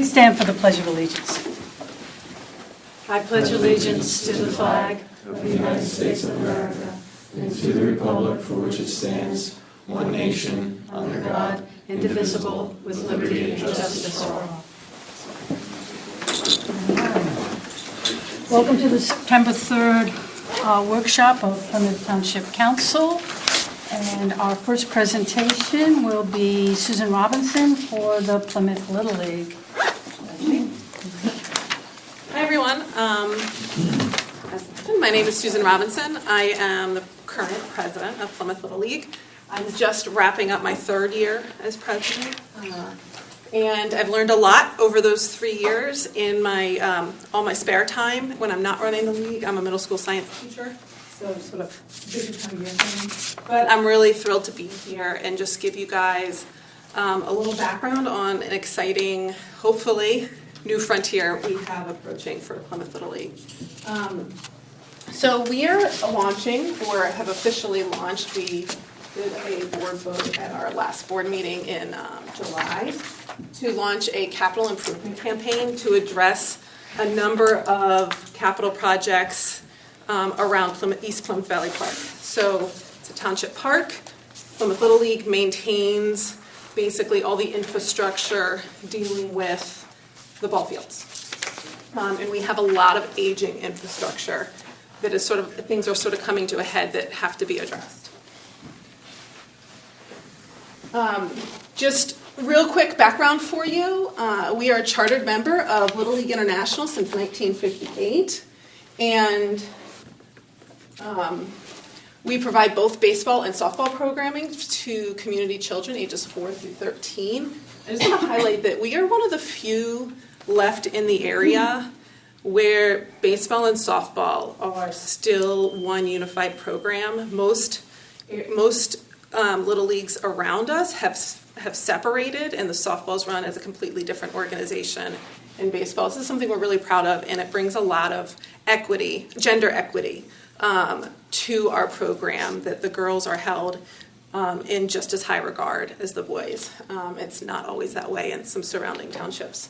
Please stand for the Pledge of Allegiance. I pledge allegiance to the flag of the United States of America and to the republic for which it stands, one nation, under God, indivisible, with liberty and justice for all. Welcome to the September 3rd workshop of Plymouth Township Council. And our first presentation will be Susan Robinson for the Plymouth Little League. Hi everyone. My name is Susan Robinson. I am the current president of Plymouth Little League. I'm just wrapping up my third year as president. And I've learned a lot over those 3 years in my all my spare time when I'm not running the league. I'm a middle school science teacher, so sort of busy time of year for me. But I'm really thrilled to be here and just give you guys a little background on an exciting, hopefully, new frontier we have approaching for Plymouth Little League. So we are launching, or have officially launched, we did a board vote at our last board meeting in July to launch a capital improvement campaign to address a number of capital projects around East Plymouth Valley Park. So it's a township park. Plymouth Little League maintains basically all the infrastructure dealing with the ball fields. And we have a lot of aging infrastructure that is things are sort of coming to a head that have to be addressed. Just real quick background for you. We are a chartered member of Little League International since 1958. And we provide both baseball and softball programming to community children ages 4 through 13. I just want to highlight that we are one of the few left in the area where baseball and softball are still one unified program. Most little leagues around us have separated, and the softballs run as a completely different organization. And baseball, this is something we're really proud of, and it brings a lot of equity, gender equity, to our program, that the girls are held in just as high regard as the boys. It's not always that way in some surrounding townships.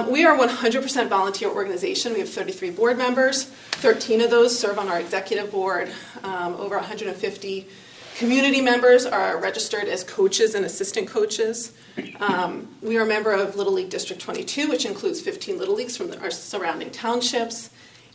We are a 100% volunteer organization. We have 33 board members. 13 of those serve on our executive board. Over 150 community members are registered as coaches and assistant coaches. We are a member of Little League District 22, which includes 15 Little Leagues from our surrounding townships.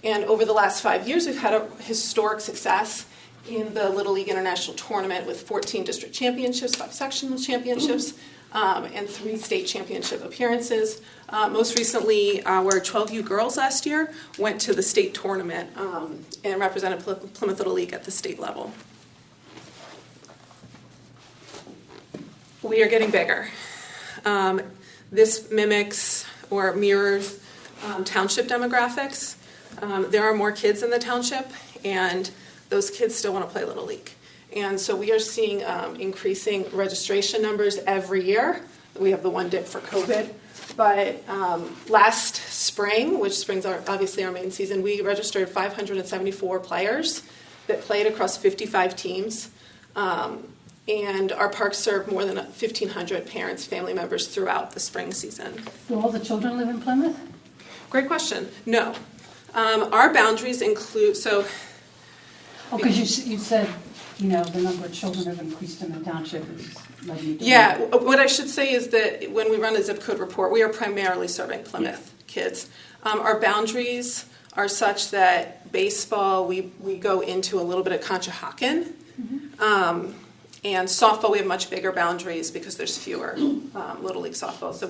And over the last 5 years, we've had a historic success in the Little League International Tournament with 14 district championships, 5 sectional championships, and 3 state championship appearances. Most recently, our 12U girls last year went to the state tournament and represented Plymouth Little League at the state level. We are getting bigger. This mimics or mirrors township demographics. There are more kids in the township, and those kids still want to play Little League. And so we are seeing increasing registration numbers every year. We have the one dip for COVID. But last spring, which spring's obviously our main season, we registered 574 players that played across 55 teams. And our park served more than 1,500 parents, family members throughout the spring season. Do all the children live in Plymouth? Great question. No. Our boundaries include, so... Oh, because you said, the number of children have increased in the township. Yeah, what I should say is that when we run a zip code report, we are primarily serving Plymouth kids. Our boundaries are such that baseball, we go into a little bit of Conshohocken. Mm-hmm. And softball, we have much bigger boundaries because there's fewer Little League softball. So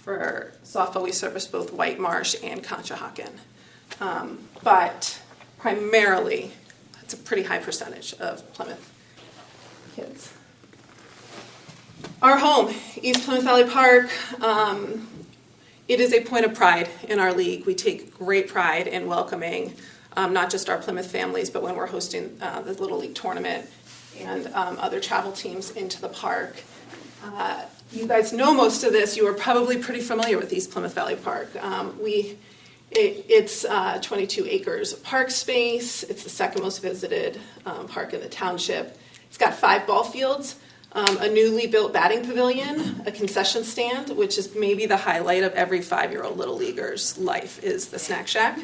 for softball, we service both White Marsh and Conshohocken. But primarily, it's a pretty high percentage of Plymouth kids. Our home, East Plymouth Valley Park, it is a point of pride in our league. We take great pride in welcoming not just our Plymouth families, but when we're hosting the Little League tournament and other travel teams into the park. You guys know most of this. You are probably pretty familiar with East Plymouth Valley Park. It's 22 acres of park space. It's the second most visited park in the township. It's got 5 ball fields. a newly built batting pavilion, a concession stand, which is maybe the highlight of every 5-year-old Little Leaguer's life, is the snack shack.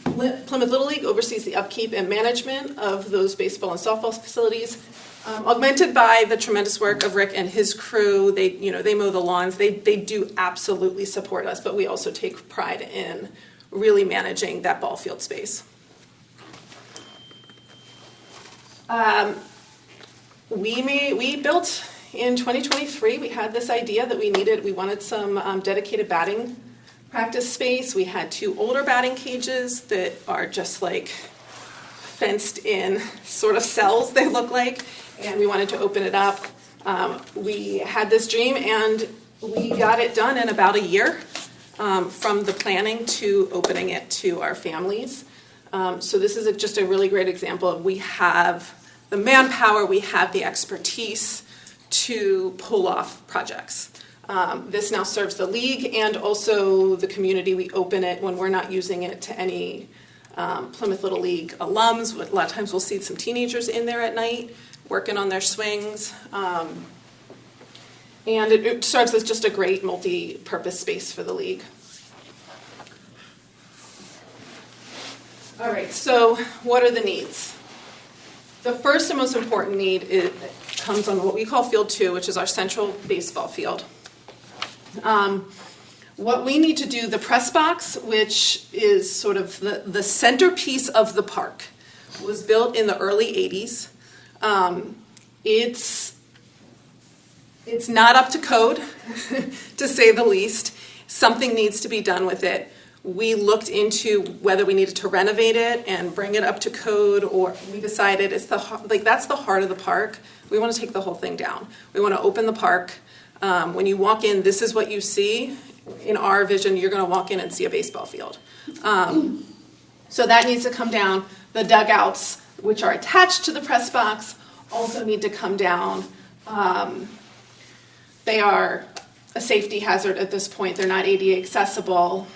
Plymouth Little League oversees the upkeep and management of those baseball and softball facilities, augmented by the tremendous work of Rick and his crew. They mow the lawns. They do absolutely support us, but we also take pride in really managing that ball field space. We built in 2023. We had this idea that we wanted some dedicated batting practice space. We had 2 older batting cages that are just like fenced in sort of cells, they look like, and we wanted to open it up. We had this dream and we got it done in about a year, from the planning to opening it to our families. So this is just a really great example of we have the manpower, we have the expertise to pull off projects. This now serves the league and also the community. We open it when we're not using it to any Plymouth Little League alums. A lot of times we'll see some teenagers in there at night working on their swings. And it serves as just a great multi-purpose space for the league. All right, so what are the needs? The first and most important need comes on what we call Field 2, which is our central baseball field. What we need to do, the press box, which is sort of the centerpiece of the park, was built in the early 80s. It's not up to code, to say the least. Something needs to be done with it. We looked into whether we needed to renovate it and bring it up to code, or we decided that's the heart of the park. We want to take the whole thing down. We want to open the park. When you walk in, this is what you see. In our vision, you're going to walk in and see a baseball field. So that needs to come down. The dugouts, which are attached to the press box, also need to come down. They are a safety hazard at this point. They're not ADA accessible.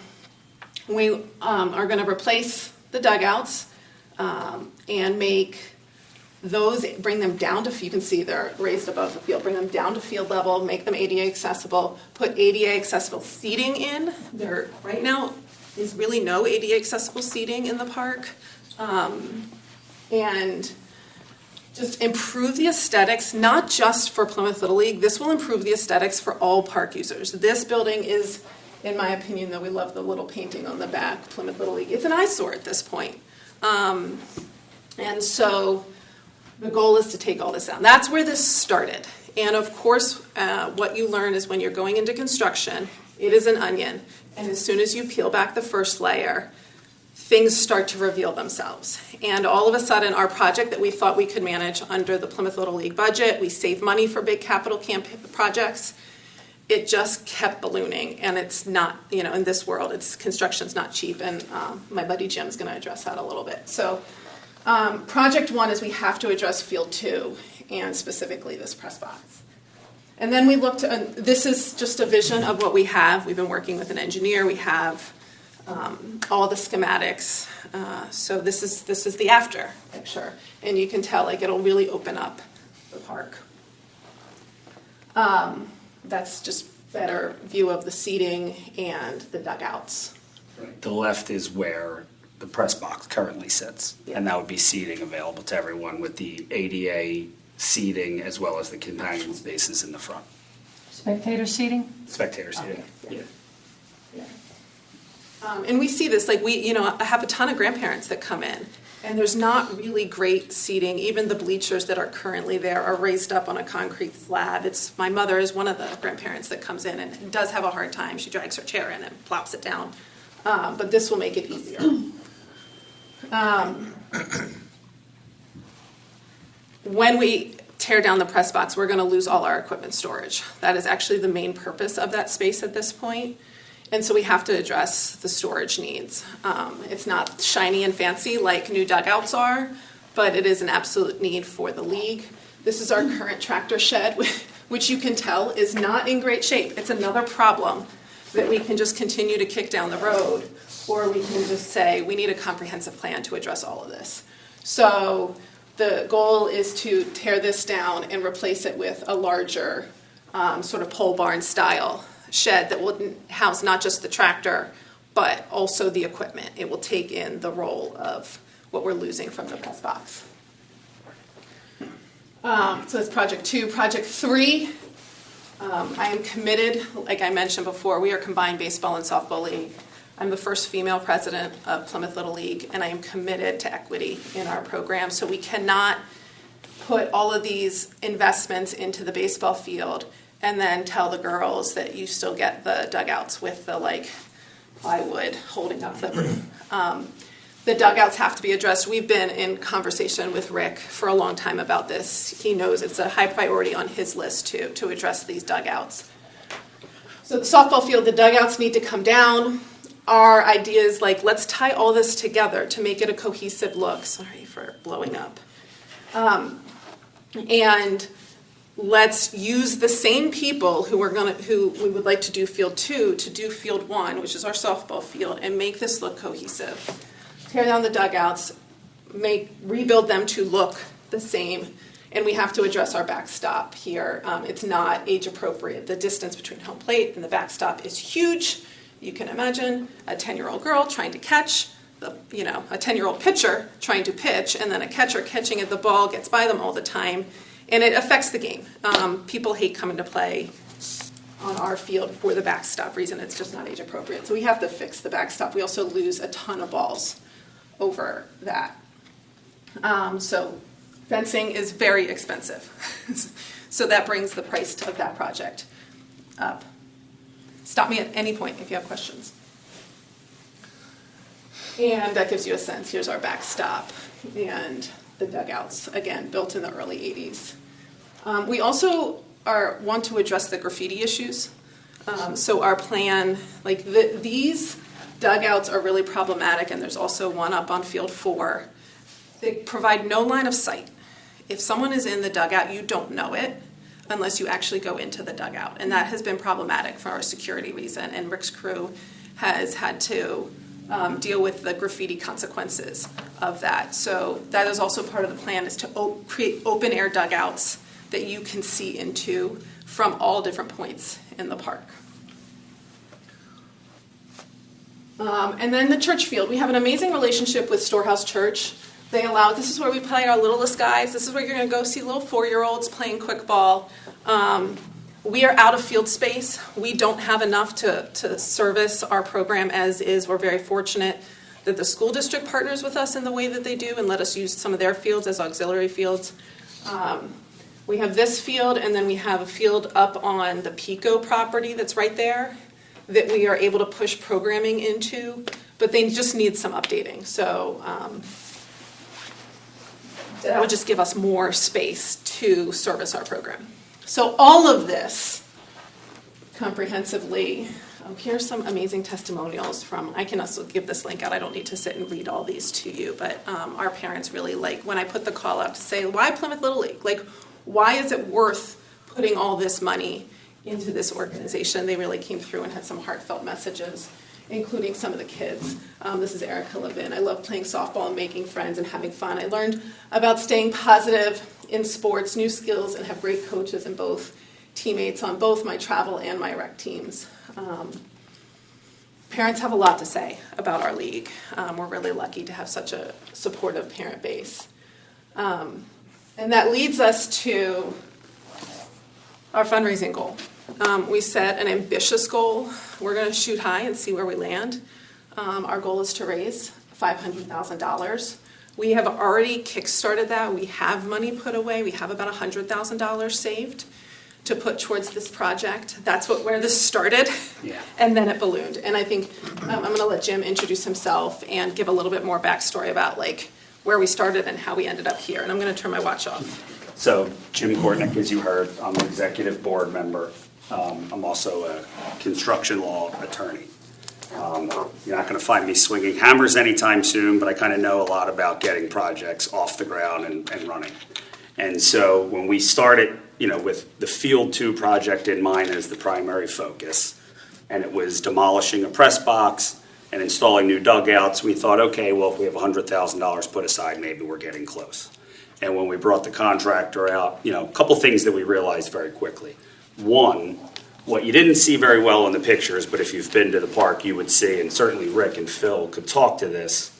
We are going to replace the dugouts and make those, bring them down to, you can see they're raised above the field, bring them down to field level, make them ADA accessible, put ADA accessible seating in. There right now is really no ADA accessible seating in the park. And just improve the aesthetics, not just for Plymouth Little League. This will improve the aesthetics for all park users. This building is, in my opinion, though we love the little painting on the back, Plymouth Little League, it's an eyesore at this point. And so the goal is to take all this down. That's where this started. And of course, what you learn is when you're going into construction, it is an onion. And as soon as you peel back the first layer, things start to reveal themselves. And all of a sudden, our project that we thought we could manage under the Plymouth Little League budget, we save money for big capital projects, it just kept ballooning. And it's not, in this world, construction's not cheap. And my buddy Jim's going to address that a little bit. So project 1 is we have to address Field 2, and specifically this press box. And then we looked, this is just a vision of what we have. We've been working with an engineer. We have all the schematics. So this is the after picture. And you can tell it'll really open up the park. That's just better view of the seating and the dugouts. Right. The left is where the press box currently sits, and that would be seating available to everyone with the ADA seating as well as the companion spaces in the front. Spectator seating? Spectator seating. Okay. Yeah. And we see this, I have a ton of grandparents that come in, and there's not really great seating. Even the bleachers that are currently there are raised up on a concrete slab. My mother is one of the grandparents that comes in and does have a hard time. She drags her chair in and plops it down. But this will make it easier. When we tear down the press box, we're going to lose all our equipment storage. That is actually the main purpose of that space at this point. And so we have to address the storage needs. It's not shiny and fancy like new dugouts are, but it is an absolute need for the league. This is our current tractor shed, which you can tell is not in great shape. It's another problem that we can just continue to kick down the road, or we can just say we need a comprehensive plan to address all of this. So The goal is to tear this down and replace it with a larger sort of pole barn style shed that will house not just the tractor, but also the equipment. It will take in the role of what we're losing from the press box. So that's project 2. Project 3, I am committed, like I mentioned before, we are combined baseball and softball league. I'm the first female president of Plymouth Little League, and I am committed to equity in our program. So we cannot put all of these investments into the baseball field and then tell the girls that you still get the dugouts with the plywood holding up the roof. The dugouts have to be addressed. We've been in conversation with Rick for a long time about this. He knows it's a high priority on his list too, to address these dugouts. So the softball field, the dugouts need to come down. Our idea is let's tie all this together to make it a cohesive look. Sorry for blowing up. And let's use the same people who we would like to do field 2 to do field 1, which is our softball field, and make this look cohesive. Tear down the dugouts, rebuild them to look the same, and we have to address our backstop here. It's not age appropriate. The distance between home plate and the backstop is huge. You can imagine a 10-year-old girl trying to catch, a 10-year-old pitcher trying to pitch, and then a catcher catching at the ball gets by them all the time, and it affects the game. People hate coming to play on our field for the backstop reason. It's just not age appropriate. So we have to fix the backstop. We also lose a ton of balls over that. So fencing is very expensive. So that brings the price of that project up. Stop me at any point if you have questions. And that gives you a sense. Here's our backstop and the dugouts, again, built in the early 80s. We also want to address the graffiti issues. So our plan, these dugouts are really problematic, and there's also one up on field 4. They provide no line of sight. If someone is in the dugout, you don't know it unless you actually go into the dugout. And that has been problematic for our security reason, and Rick's crew has had to deal with the graffiti consequences of that. So that is also part of the plan, is to create open air dugouts that you can see into from all different points in the park. And then the church field. We have an amazing relationship with Storehouse Church. This is where we play our littlest guys. This is where you're going to go see little 4-year-olds playing quick ball. We are out of field space. We don't have enough to service our program as is. We're very fortunate that the school district partners with us in the way that they do and let us use some of their fields as auxiliary fields. We have this field, and then we have a field up on the Pico property that's right there that we are able to push programming into, but they just need some updating. So that would just give us more space to service our program. So all of this comprehensively, here's some amazing testimonials from, I can also give this link out, I don't need to sit and read all these to you, but our parents really when I put the call out to say, why Plymouth Little League? Why is it worth putting all this money into this organization? They really came through and had some heartfelt messages, including some of the kids. This is Erica Levin. I love playing softball and making friends and having fun. I learned about staying positive in sports, new skills, and have great coaches and both teammates on both my travel and my rec teams. Parents have a lot to say about our league. We're really lucky to have such a supportive parent base. And that leads us to our fundraising goal. We set an ambitious goal. We're going to shoot high and see where we land. Our goal is to raise $500,000. We have already kickstarted that. We have money put away. We have about $100,000 saved to put towards this project. That's where this started. Yeah. And then it ballooned. And I think I'm going to let Jim introduce himself and give a little bit more backstory about where we started and how we ended up here. And I'm going to turn my watch off. So Jim Kortnick, as you heard, I'm an executive board member. I'm also a construction law attorney. You're not going to find me swinging hammers anytime soon, but I kind of know a lot about getting projects off the ground and running. And so when we started, with the Field 2 project in mind as the primary focus, and it was demolishing a press box and installing new dugouts, we thought, okay, well, if we have $100,000 put aside, maybe we're getting close. And when we brought the contractor out, a couple things that we realized very quickly. One, what you didn't see very well in the pictures, but if you've been to the park, you would see, and certainly Rick and Phil could talk to this.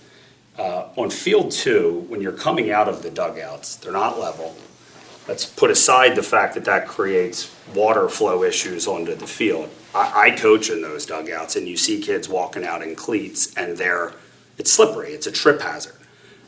On field 2, when you're coming out of the dugouts, they're not level. Let's put aside the fact that that creates water flow issues onto the field. I coach in those dugouts, and you see kids walking out in cleats, and it's slippery. It's a trip hazard.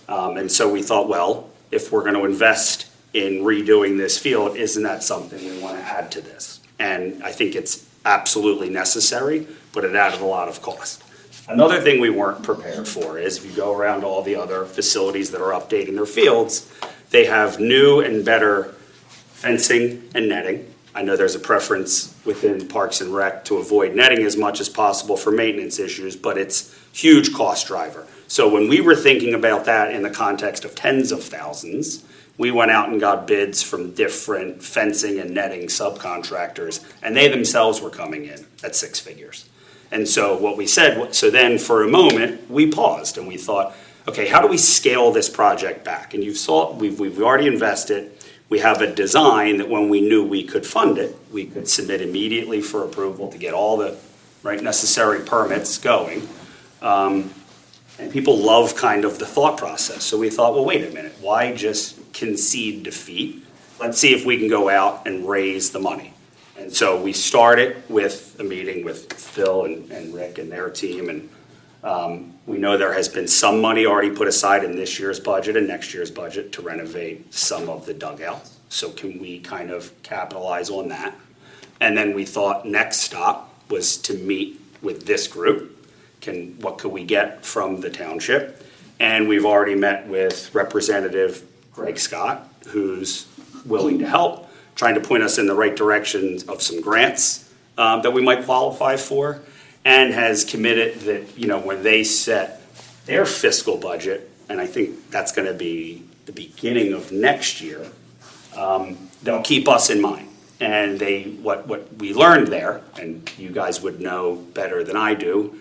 And so we thought, well, if we're going to invest in redoing this field, isn't that something we want to add to this? And I think it's absolutely necessary, but it added a lot of cost. Another thing we weren't prepared for is if you go around all the other facilities that are updating their fields, they have new and better fencing and netting. I know there's a preference within Parks and Rec to avoid netting as much as possible for maintenance issues, but it's a huge cost driver. So when we were thinking about that in the context of tens of thousands, we went out and got bids from different fencing and netting subcontractors, and they themselves were coming in at 6 figures. And so what we said, so then for a moment, we paused and we thought, okay, how do we scale this project back? And you saw, we've already invested. We have a design that when we knew we could fund it, we could submit immediately for approval to get all the necessary permits going. And people love kind of the thought process. So we thought, well, wait a minute, why just concede defeat? Let's see if we can go out and raise the money. And so we started with a meeting with Phil and Rick and their team. And we know there has been some money already put aside in this year's budget and next year's budget to renovate some of the dugouts. So can we kind of capitalize on that? And then we thought next stop was to meet with this group. What could we get from the township? And we've already met with Representative Greg Scott, who's willing to help, trying to point us in the right direction of some grants that we might qualify for, and has committed that, when they set their fiscal budget, and I think that's going to be the beginning of next year, they'll keep us in mind. And what we learned there, and you guys would know better than I do,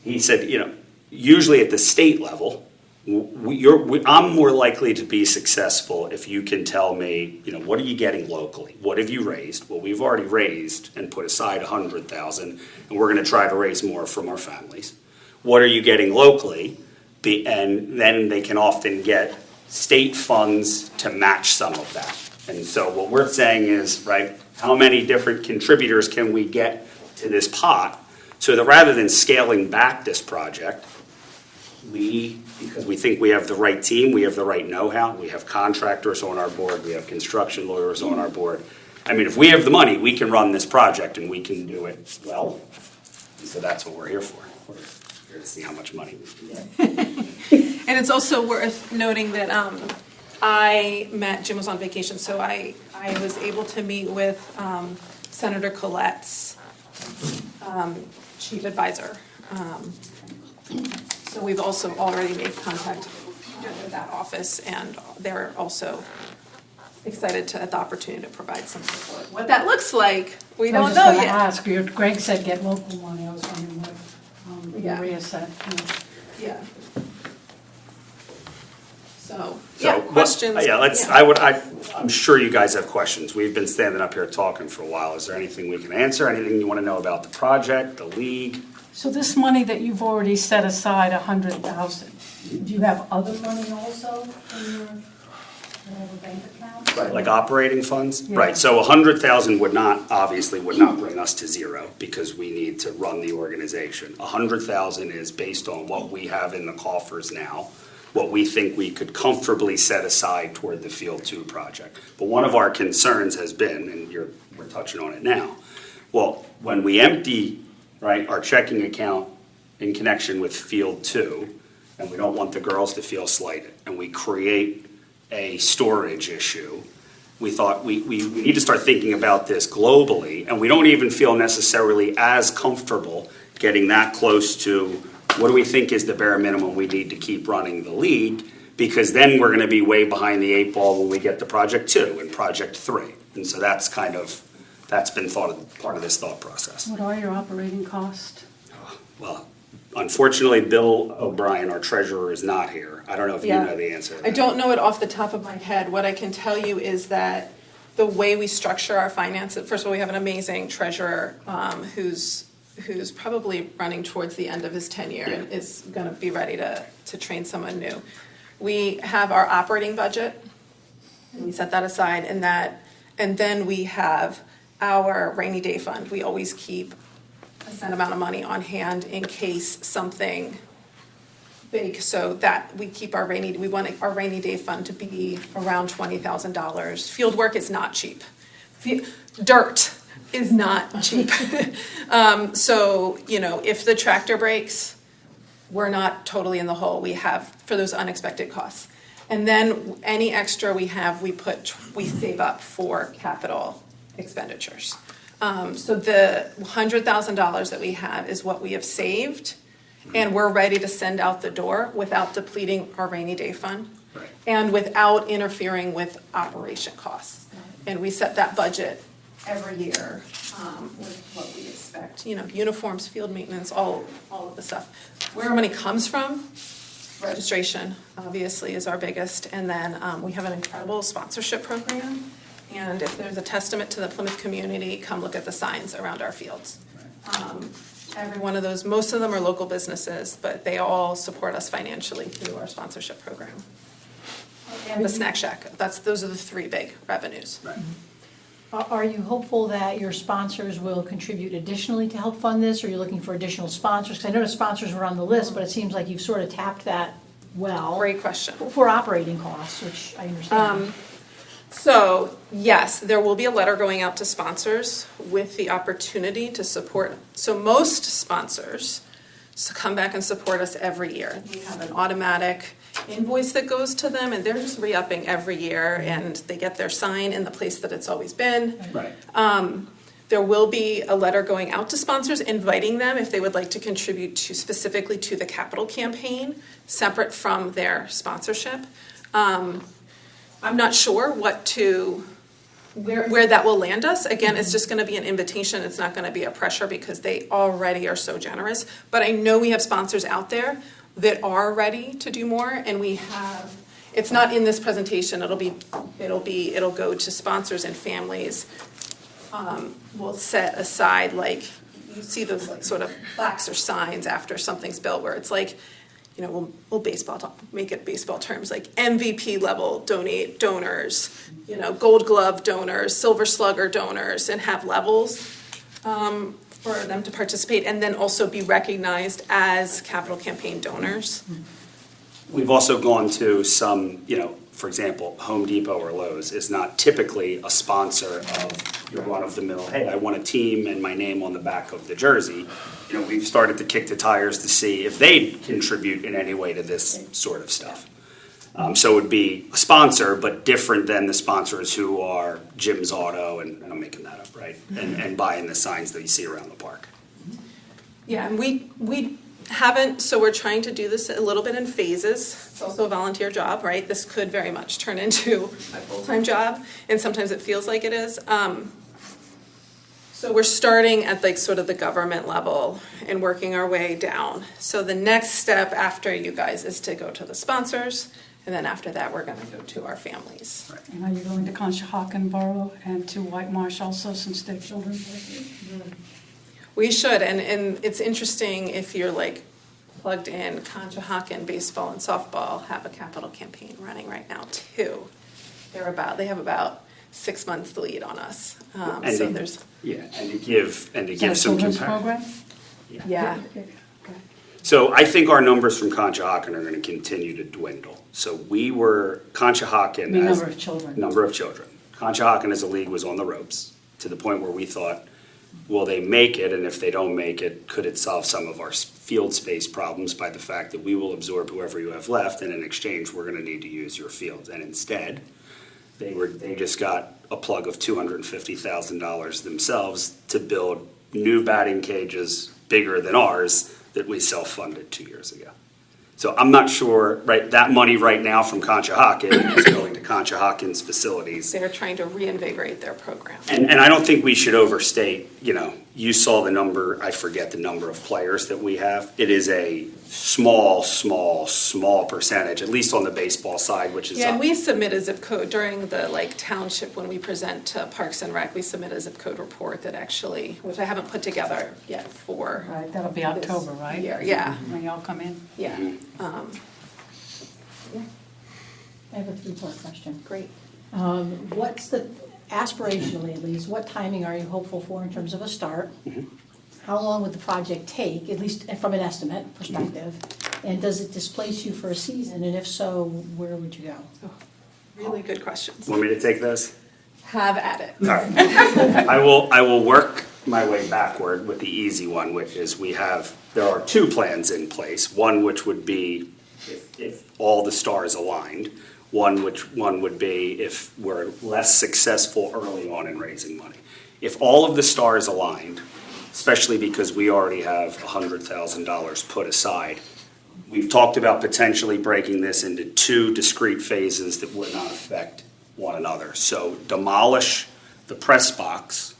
he said, usually at the state level, I'm more likely to be successful if you can tell me, what are you getting locally? What have you raised? Well, we've already raised and put aside $100,000, and we're going to try to raise more from our families. What are you getting locally? And then they can often get state funds to match some of that. And so what we're saying is, how many different contributors can we get to this pot so that rather than scaling back this project, because we think we have the right team, we have the right know-how, we have contractors on our board, we have construction lawyers on our board. I mean, if we have the money, we can run this project and we can do it well. And so that's what we're here for. We're here to see how much money we can get. And it's also worth noting that Jim was on vacation, so I was able to meet with Senator Colette's chief advisor. So we've also already made contact with that office, and they're also excited at the opportunity to provide some support. What that looks like, we don't know yet. I was just going to ask, Greg said get local money, I was wondering what Maria said. Yeah. So questions? I'm sure you guys have questions. We've been standing up here talking for a while. Is there anything we can answer? Anything you want to know about the project, the league? So this money that you've already set aside, $100,000, do you have other money also in your bank account? Right, like operating funds? Yeah. Right, so 100,000 would not bring us to zero because we need to run the organization. 100,000 is based on what we have in the coffers now, what we think we could comfortably set aside toward the Field 2 project. But one of our concerns has been, and we're touching on it now, well, when we empty our checking account in connection with Field 2, and we don't want the girls to feel slighted, and we create a storage issue, we thought we need to start thinking about this globally, and we don't even feel necessarily as comfortable getting that close to what do we think is the bare minimum we need to keep running the league, because then we're going to be way behind the 8 ball when we get to Project 2 and Project 3. And so that's been part of this thought process. What are your operating costs? Well, Unfortunately, Bill O'Brien, our treasurer, is not here. I don't know if you Yeah. know the answer to I that. don't know it off the top of my head. What I can tell you is that the way we structure our finances, first of all, we have an amazing treasurer who's probably running towards the end of his tenure and is going to be ready to train someone new. We have our operating budget, and we set that aside, and then we have our rainy day fund. We always keep a set amount of money on hand in case something big, so that we keep we want our rainy day fund to be around $20,000. Field work is not cheap. Dirt is not cheap. So, if the tractor breaks, we're not totally in the hole. We have for those unexpected costs. And then any extra we have, we save up for capital expenditures. So the $100,000 that we have is what we have saved, and we're ready to send out the door without depleting our rainy day fund Right. and without interfering with operation costs. And we set that budget every year with what we expect, uniforms, field maintenance, all of the stuff. Where our money comes from, registration obviously is our biggest, and then we have an incredible sponsorship program. And if there's a testament to the Plymouth community, come look at the signs around our fields. Every one of those, most of them are local businesses, but they all support us financially through our sponsorship program. And the Snack Shack, those are the three big revenues. Right. Are you hopeful that your sponsors will contribute additionally to help fund this, or are you looking for additional sponsors? Because I noticed sponsors were on the list, but it seems like you've sort of tapped that well. Great question. For operating costs, which I understand. So, yes, there will be a letter going out to sponsors with the opportunity to support. So most sponsors come back and support us every year. We have an automatic invoice that goes to them, and they're just re-upping every year, and they get their sign in the place that it's always been. Right. There will be a letter going out to sponsors inviting them if they would like to contribute specifically to the capital campaign, separate from their sponsorship. I'm not sure where that will land us. Again, it's just going to be an invitation. It's not going to be a pressure because they already are so generous. But I know we have sponsors out there that are ready to do more, and we have. It's not in this presentation. It'll go to sponsors and families. We'll set aside, like, you see those like sort of plaques or signs after something's built where it's like, we'll make it baseball terms, like MVP level donors, Gold Glove donors, Silver Slugger donors, and have levels for them to participate, and then also be recognized as capital campaign donors. We've also gone to some, for example, Home Depot or Lowe's is not typically a sponsor of your run-of-the-mill, hey, I want a team and my name on the back of the jersey. We've started to kick the tires to see if they contribute in any way to this sort of stuff. So it would be a sponsor, but different than the sponsors who are Jim's Auto, and I'm making that up, right? And buying the signs that you see around the park. Yeah, and we haven't, so we're trying to do this a little bit in phases. It's also a volunteer job, right? This could very much turn into a full-time job, and sometimes it feels like it is. So we're starting at like sort of the government level and working our way down. So the next step after you guys is to go to the sponsors, and then after that we're going to go to our families. Right. And are you going to Conshohocken Borough and to White Marsh also, since they're children? We should, and it's interesting if you're like plugged in. Conshohocken baseball and softball have a capital campaign running right now too. They have about 6 months lead on us. And to give some children's comparison. program? Yeah. Okay. So I think our numbers from Conshohocken are going to continue to dwindle. So Conshohocken The as number of children. Number of children. Conshohocken as a league was on the ropes to the point where we thought, will they make it? And if they don't make it, could it solve some of our field space problems by the fact that we will absorb whoever you have left, and in exchange, we're going to need to use your fields. And instead, they just got a plug of $250,000 themselves to build new batting cages bigger than ours that we self-funded 2 years ago. So I'm not sure, right, that money right now from Conshohocken is going to Conshohockins facilities. They're trying to reinvigorate their program. And I don't think we should overstate, you saw the number, I forget the number of players that we have. It is a small percentage, at least on the baseball side, which is Yeah, and up. we submit a zip code during the township, when we present to Parks and Rec, we submit a zip code report that actually, which I haven't put together yet for. Right, that'll be this October, right? year. Yeah, When y'all come in? yeah. I have a three-part question. Great. What's the, aspirationally at least, what timing are you hopeful for in terms of a start? How long would the project take, at least from an estimate perspective? And does it displace you for a season? And if so, where would you go? Really good questions. Want me to take this? Have at it. All right. I will work my way backward with the easy one, which is there are two plans in place. One which would be if all the stars aligned. One would be if we're less successful early on in raising money. If all of the stars aligned, especially because we already have $100,000 put aside, we've talked about potentially breaking this into two discrete phases that would not affect one another. So demolish the press box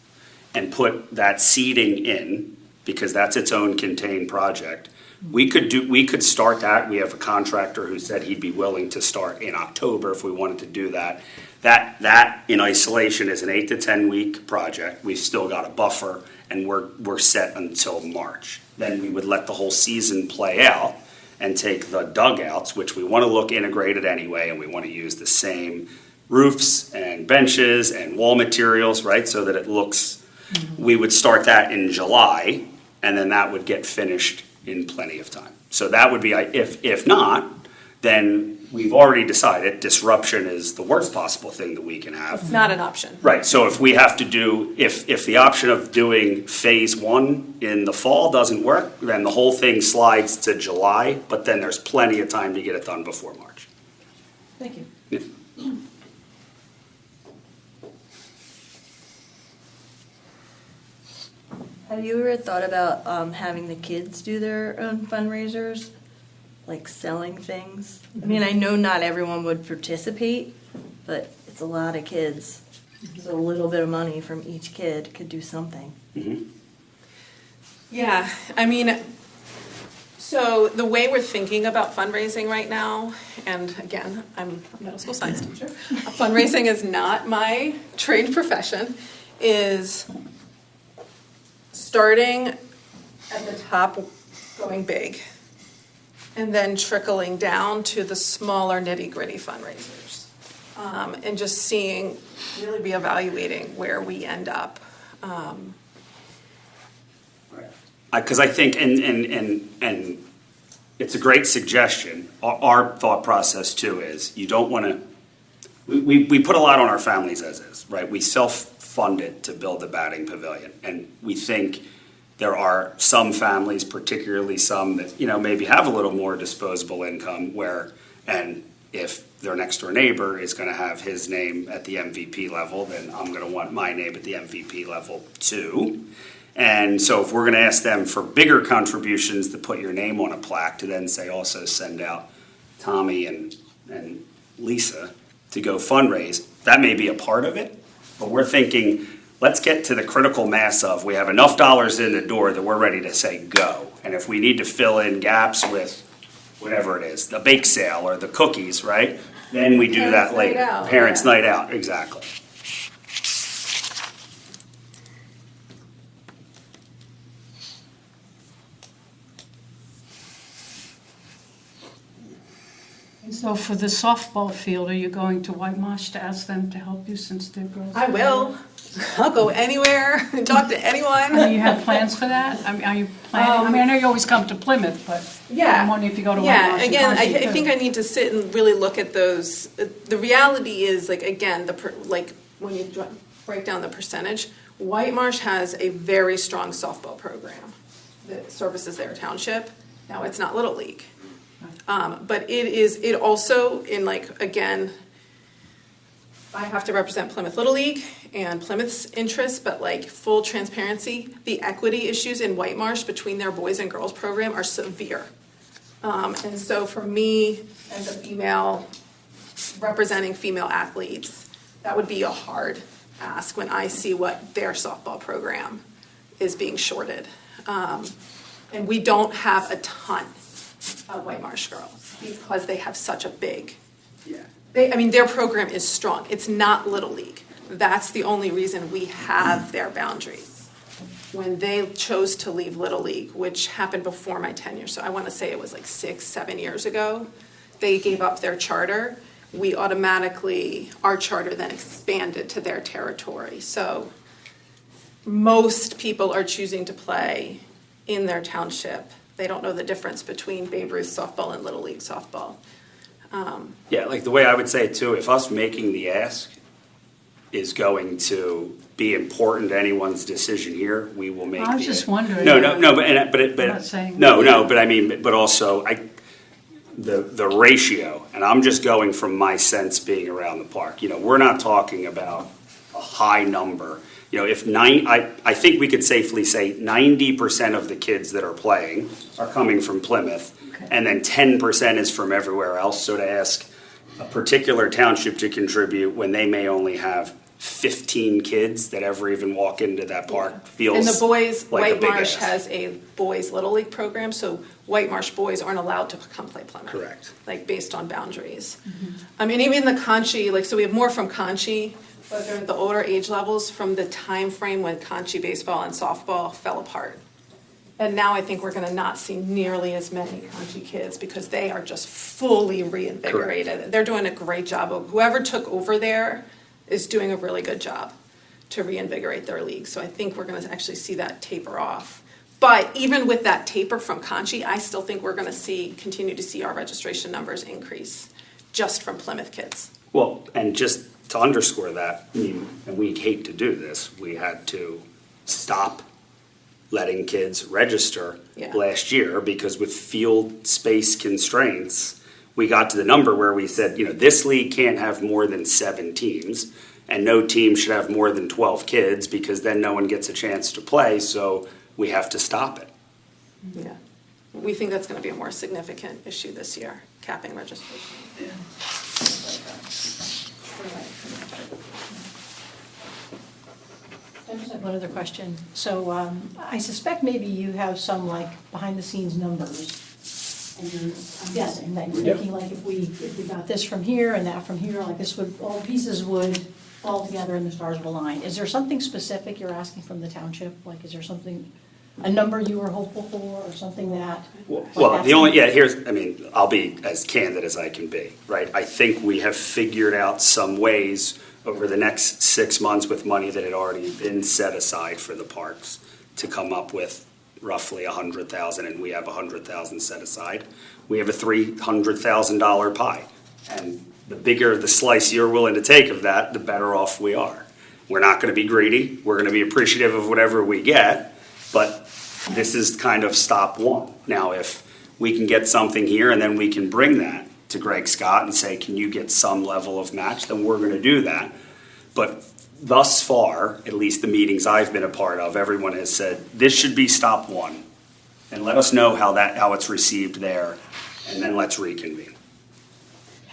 and put that seating in, because that's its own contained project. We could start that. We have a contractor who said he'd be willing to start in October if we wanted to do that. That in isolation is an 8 to 10 week project. We've still got a buffer, and we're set until March. Then we would let the whole season play out and take the dugouts, which we want to look integrated anyway, and we want to use the same roofs and benches and wall materials, right? So that it looks. We would start that in July, and then that would get finished in plenty of time. So that would be, if not, then we've already decided disruption is the worst possible thing that we can have. Not an option. Right, so if we have to do, if the option of doing phase one in the fall doesn't work, then the whole thing slides to July, but then there's plenty of time to get it done before March. Thank you. Yeah. Have you ever thought about having the kids do their own fundraisers, like selling things? I mean, I know not everyone would participate, but it's a lot of kids. So a little bit of money from each kid could do something. Yeah, I mean, so the way we're thinking about fundraising right now, and again, I'm a middle school science teacher, fundraising is not my trained profession, is starting at the top, going big, and then trickling down to the smaller nitty-gritty fundraisers. And just seeing, really be evaluating where we end up. Because I think, and it's a great suggestion. Our thought process too is you don't want to. We put a lot on our families as is, right? We self-fund it to build the batting pavilion, and we think there are some families, particularly some that maybe have a little more disposable income, and if their next door neighbor is going to have his name at the MVP level, then I'm going to want my name at the MVP level too. And so if we're going to ask them for bigger contributions to put your name on a plaque, to then say also send out Tommy and Lisa to go fundraise, that may be a part of it. But we're thinking, let's get to the critical mass of we have enough dollars in the door that we're ready to say go. And if we need to fill in gaps with whatever it is, the bake sale or the cookies, right? Then we do that later. Parents' night out, exactly. So for the softball field, are you going to White Marsh to ask them to help you since they're girls? I will. I'll go anywhere and talk to anyone. Do you have plans for that? I mean, are you planning? I mean, I know you always come to Plymouth, but I'm wondering if you go to White Marsh. Yeah, again, I think I need to sit and really look at those. The reality is, again, when you break down the percentage, White Marsh has a very strong softball program that services their township. Now, it's not Little League. But it also, again, I have to represent Plymouth Little League and Plymouth's interests, but full transparency, the equity issues in White Marsh between their boys and girls program are severe. And so for me, as a female representing female athletes, that would be a hard ask when I see what their softball program is being shorted. And we don't have a ton of White Marsh girls because they have such a big, Yeah. their program is strong. It's not Little League. That's the only reason we have their boundaries. When they chose to leave Little League, which happened before my tenure, so I want to say it was like 6-7 years ago, they gave up their charter. We automatically, our charter then expanded to their territory. So most people are choosing to play in their township. They don't know the difference between Babe Ruth softball and Little League softball. Yeah, like the way I would say it too, if us making the ask is going to be important to anyone's decision here, we will make. I was just wondering. No, but I'm not saying- but also the ratio, and I'm just going from my sense being around the park. We're not talking about a high number. I think we could safely say 90% of the kids that are playing are coming from Plymouth, Okay. and then 10% is from everywhere else. So to ask a particular township to contribute when they may only have 15 kids that ever even walk into that park feels And the boys, like a White big Marsh ask. has a boys Little League program, so White Marsh boys aren't allowed to come play Plymouth. Correct. Like based on boundaries. Even the Conchie, so we have more from Conchie, but they're at the older age levels from the time frame when Conchie baseball and softball fell apart. And now I think we're gonna not see nearly as many Conchie kids because they are just fully reinvigorated. They're doing a great job. Whoever took over there is doing a really good job to reinvigorate their league. So I think we're gonna actually see that taper off. But even with that taper from Conchie, I still think we're gonna continue to see our registration numbers increase just from Plymouth kids. Well, and just to underscore that, and we hate to do this, we had to stop letting kids register Yeah. last year because with field space constraints, we got to the number where we said, this league can't have more than 7 teams, and no team should have more than 12 kids because then no one gets a chance to play, so we have to stop it. Yeah. We think that's gonna be a more significant issue this year, capping registration. I just have one other question. So I suspect maybe you have some behind-the-scenes numbers. And I'm guessing that you're thinking if we got this from here and that from here, all the pieces would fall together and the stars will align. Is there something specific you're asking from the township? Is there something, a number you were hopeful for or something that? Well, I'll be as candid as I can be, right? I think we have figured out some ways over the next 6 months with money that had already been set aside for the parks to come up with roughly $100,000, and we have $100,000 set aside. We have a $300,000 pie, and the bigger the slice you're willing to take of that, the better off we are. We're not going to be greedy. We're going to be appreciative of whatever we get, but this is kind of stop one. Now, if we can get something here and then we can bring that to Greg Scott and say, can you get some level of match, then we're going to do that. But thus far, at least the meetings I've been a part of, everyone has said, this should be stop one. And let us know how it's received there, and then let's reconvene.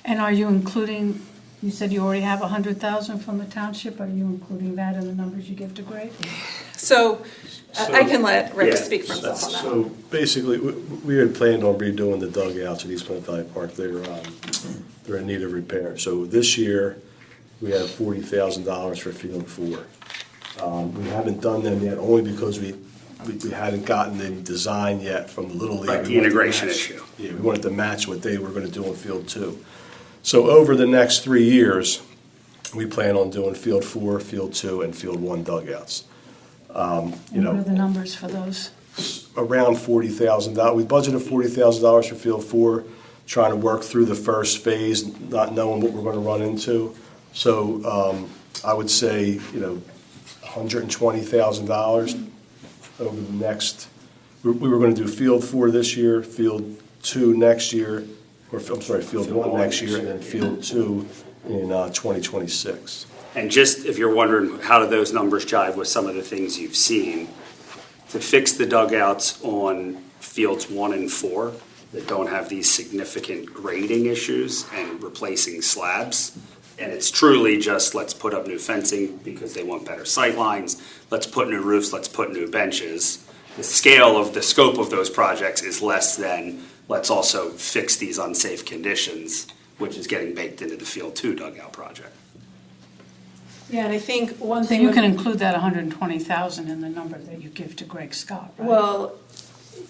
And are you including, you said you already have 100,000 from the township, are you including that in the numbers you give to Greg? So I can let Rick Yeah. speak for himself on that. So basically, we had planned on redoing the dugouts at East Plymouth Valley Park. They're in need of repair. So this year, we have $40,000 for Field 4. We haven't done them yet, only because we hadn't gotten the design yet from the Little League. Right, the We wanted to integration match- issue. Yeah, we wanted to match what they were going to do on Field 2. So over the next 3 years, we plan on doing Field 4, Field 2, and Field 1 dugouts. And what are the numbers for those? Around $40,000. We budgeted $40,000 for Field 4, trying to work through the first phase, not knowing what we're going to run into. So I would say, $120,000 over the next. We were going to do Field 4 this year, Field 2 next year, Field 1 next year, and then Field 2 in 2026. And just if you're wondering, how do those numbers jive with some of the things you've seen? To fix the dugouts on fields 1 and 4, that don't have these significant grading issues and replacing slabs. And it's truly just, let's put up new fencing because they want better sight lines. Let's put new roofs, let's put new benches. The scale of the scope of those projects is less than, let's also fix these unsafe conditions, which is getting baked into the Field 2 dugout project. Yeah, and I think one So thing. you can include that 120,000 in the number that you give to Greg Scott, right? Well,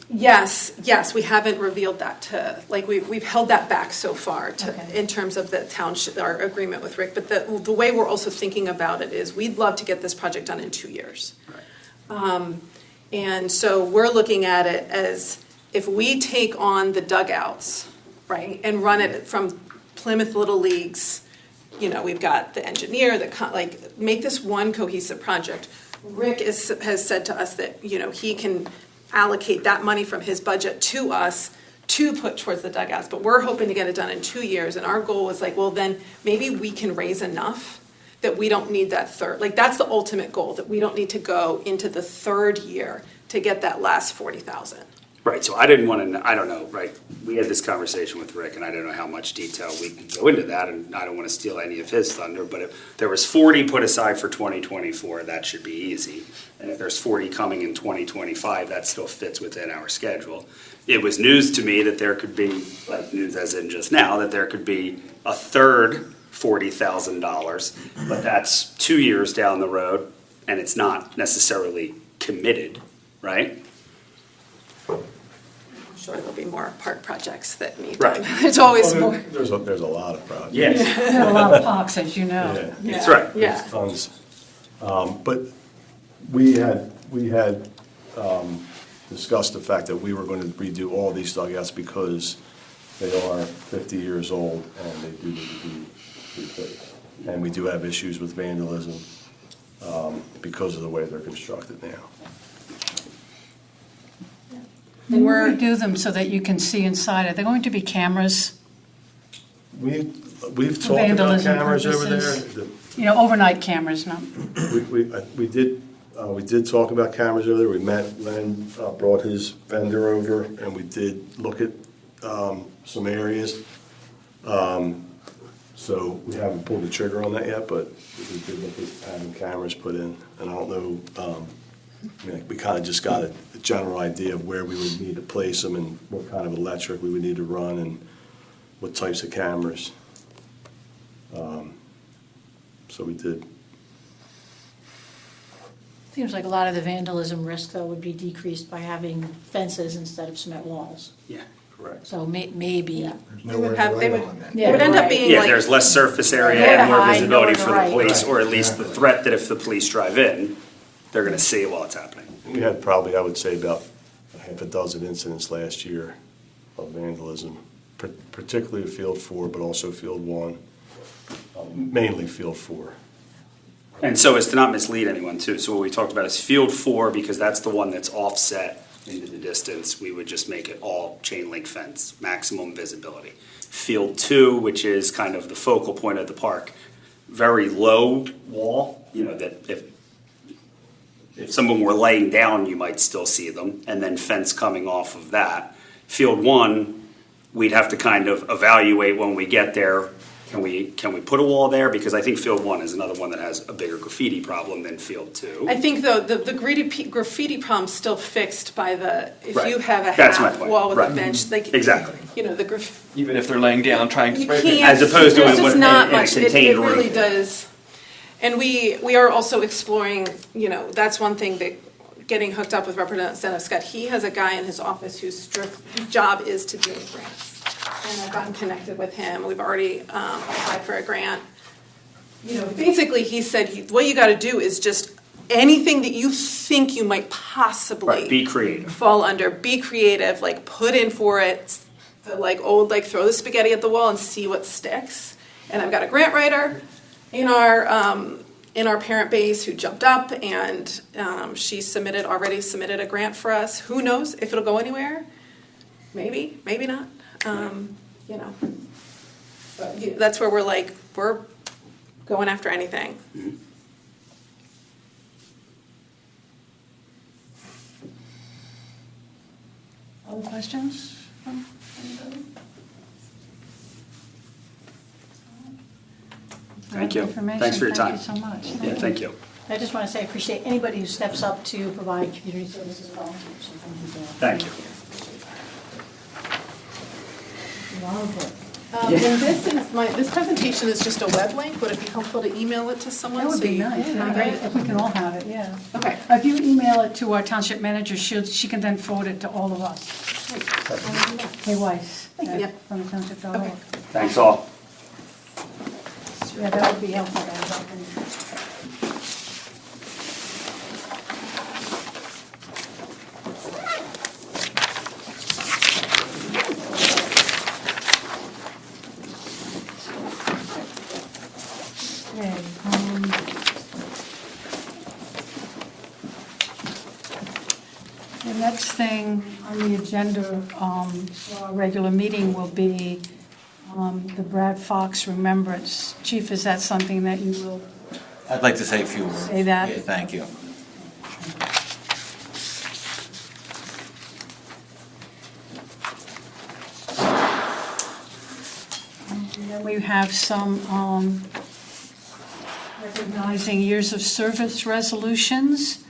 yes, we haven't revealed that to, like, we've held that back so far Okay. in terms of the township, our agreement with Rick. But the way we're also thinking about it is we'd love to get this project done in 2 years. And so we're looking at it as if we take on the dugouts, right, and run it from Plymouth Little Leagues, you know, we've got the engineer, make this one cohesive project. Rick has said to us that, you know, he can allocate that money from his budget to us to put towards the dugouts, but we're hoping to get it done in 2 years, and our goal was like, well, then maybe we can raise enough that we don't need that third, like, that's the ultimate goal, that we don't need to go into the third year to get that last 40,000. Right, so I didn't want to, I don't know, right, we had this conversation with Rick, and I don't know how much detail we can go into that, and I don't want to steal any of his thunder, but if there was 40 put aside for 2024, that should be easy. And if there's 40 coming in 2025, that still fits within our schedule. It was news to me that there could be, like news as in just now, that there could be a third $40,000, but that's 2 years down the road, and it's not necessarily committed, right? I'm sure there'll be more park projects that need Right. done. It's always more. There's a lot of projects. Yes. There are a lot of parks, as you know. Yeah. That's right. Yeah. There's tons. But we had discussed the fact that we were going to redo all these dugouts because they are 50 years old and they do need to be replaced. And we do have issues with vandalism because of the way they're constructed now. And We do them so that you can see inside. Are there going to be cameras, We've talked about vandalism cameras over there. purposes? You know, overnight cameras, no? We did talk about cameras over there. We met, Len brought his vendor over, and we did look at some areas. So we haven't pulled the trigger on that yet, but we did look at having cameras put in. And I don't know, we kind of just got a general idea of where we would need to place them and what kind of electric we would need to run and what types of cameras. So we did. Seems like a lot of the vandalism risk, though, would be decreased by having fences instead of cement walls. Yeah, correct. So maybe. They would end Yeah, up right. being Yeah, like. there's less surface area Yeah, and more high, visibility north, for the right. police, or at least the threat that if the police drive in, they're going to see it while it's happening. We had probably, I would say, about half a dozen incidents last year of vandalism, particularly at Field 4, but also Field 1, mainly Field 4. And so as to not mislead anyone too, so what we talked about is Field 4, because that's the one that's offset into the distance, we would just make it all chain link fence, maximum visibility. Field 2, which is kind of the focal point of the park, very low wall, you know, that if someone were laying down, you might still see them, and then fence coming off of that. Field 1, we'd have to kind of evaluate when we get there. Can we put a wall there? Because I think Field 1 is another one that has a bigger graffiti problem than Field 2. I think though, the graffiti problem's still fixed by if Right. you have a That's my half point. wall with Right. a bench, like. Exactly. You know, the Even if they're laying down trying to you spray paint. can't. As opposed to there's in just a- not in a much. It contained really room. does. And we are also exploring, you know, that's one thing that getting hooked up with Representative Scott, he has a guy in his office whose job is to deal with grants. And I've gotten connected with him. We've already applied for a grant. You know, basically he said, what you gotta do is just anything that you think you might possibly. Right, be creative. Fall under, be creative, like put in for it, like old, like throw the spaghetti at the wall and see what sticks. And I've got a grant writer in our parent base who jumped up and she already submitted a grant for us. Who knows if it'll go anywhere? Maybe, maybe not. You know, but that's where we're going after anything. Other questions? from anybody? Thank you. Information. Thanks for your time. Thank you so much. Yeah, thank you. I just want to say I appreciate anybody who steps up to provide community services to volunteers. So thank you for that. Thank you. And this presentation is just a web link. Would it be helpful to email it to someone? That would so be you nice, have that'd be great, it? if we can all have it, yeah. Okay. If you email it to our township manager, she can then forward it to all of us. Kay Weiss, Yep. from the township.org. Okay. Thanks all. Yeah, that would be helpful, guys. Okay, the next thing on the agenda for our regular meeting will be the Brad Fox Remembrance. Chief, is that something that you will I'd like to say a few words. say that? Yeah, thank you. And then we have some recognizing years of service resolutions.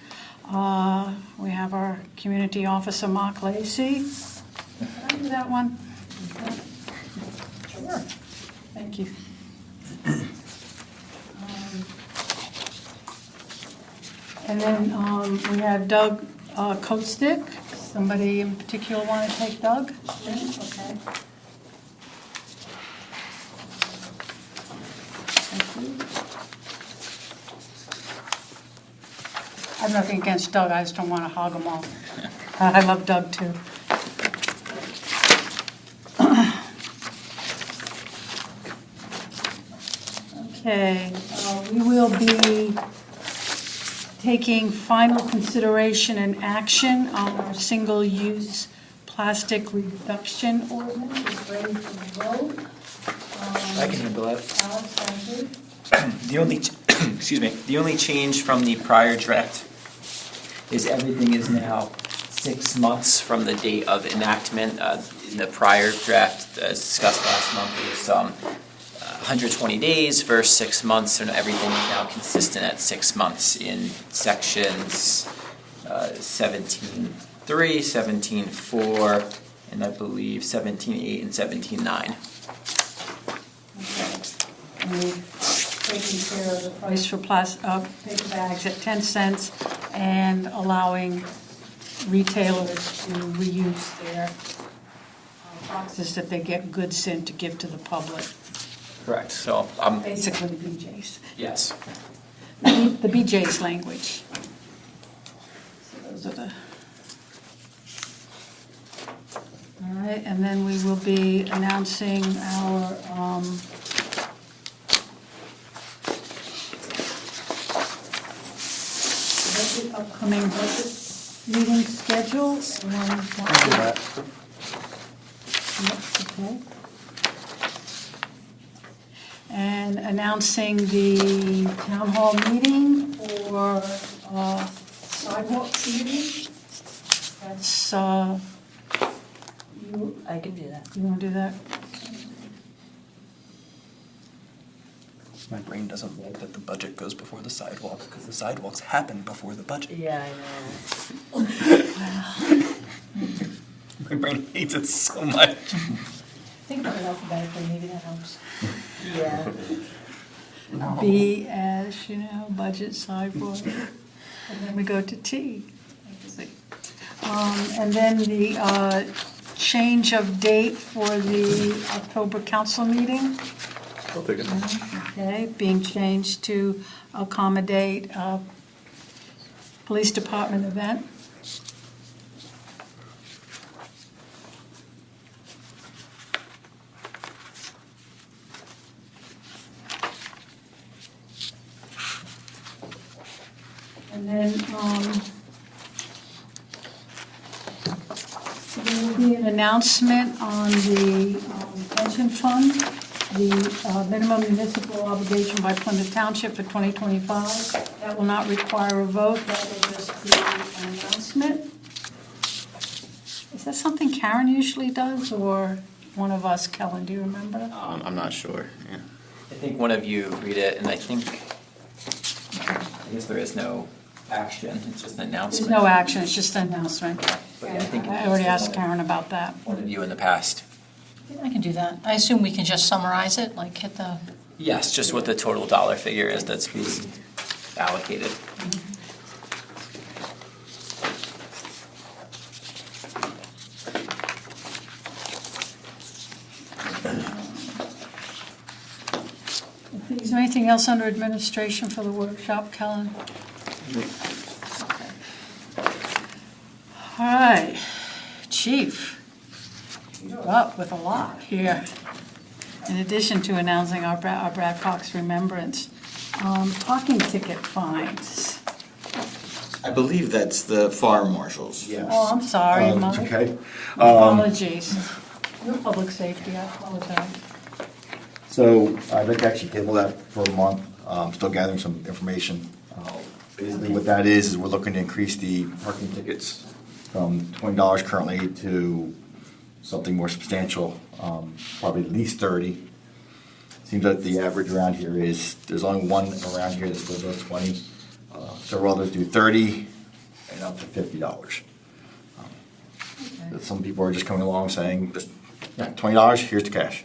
We have our community officer, Mark Lacey. Can I do that one? Sure. Thank you. And then we have Doug Coatstick. Somebody in particular want to take Doug? Okay. Thank you. I have nothing against Doug, I just don't want to hog them all. I love Doug too. Okay, we will be taking final consideration and action on our single-use plastic reduction ordinance. It's ready for vote. I can handle that. Alex, thank you. The only, excuse me, the only change from the prior draft is everything is now 6 months from the date of enactment. In the prior draft, as discussed last month, it was 120 days versus 6 months, and everything is now consistent at 6 months in sections 17.3, 17.4, and I believe 17.8 and 17.9. And we've taken care of the price for paper bags at 10 cents and allowing retailers to reuse their boxes that they get goods in to give to the public. Correct, so, Basically BJ's. yes. The BJ's language. So those are the. All right, and then we will be announcing our upcoming budget meeting schedule. Okay. And announcing the town hall meeting for sidewalk meeting. That's, I can do that. you want to do that? My brain doesn't like that the budget goes before the sidewalk, because the sidewalks happen before the budget. Yeah, I know. My brain hates it so much. Think about it alphabetically, maybe that helps. Yeah. B as, budget sidewalk. And then we go to T. And then the change of date for the October council meeting. I'll take it. Okay, being changed to accommodate a police department event. And then there will be an announcement on the pension fund, the minimum municipal obligation by Plymouth Township for 2025. That will not require a vote, that will just be an announcement. Is that something Karen usually does, or one of us? Kellen, do you remember? I'm not sure, yeah. I think one of you read it, and I guess there is no action, it's just an There's announcement. no action, it's just an announcement. But yeah, I think I already asked Karen about that. one of you in the past. I can do that. I assume we can just summarize it, like hit the, Yes, just what the total dollar figure is that's being allocated. Is there anything else under administration for the workshop, Kellen? All right, Chief, you're up with a lot here. In addition to announcing our Brad Cox remembrance, parking ticket fines. I believe that's the fire marshals. Oh, I'm sorry, It's Mike. okay. Apologies. Your public safety, I apologize. So I'd like to actually table that for a month. Still gathering some information. Basically what that is we're looking to increase the parking tickets from $20 currently to something more substantial, probably at least 30. Seems like the average around here is, there's only one around here that still does 20. Several others do 30 and up to $50. Some people are just coming along saying, just, yeah, $20, here's the cash.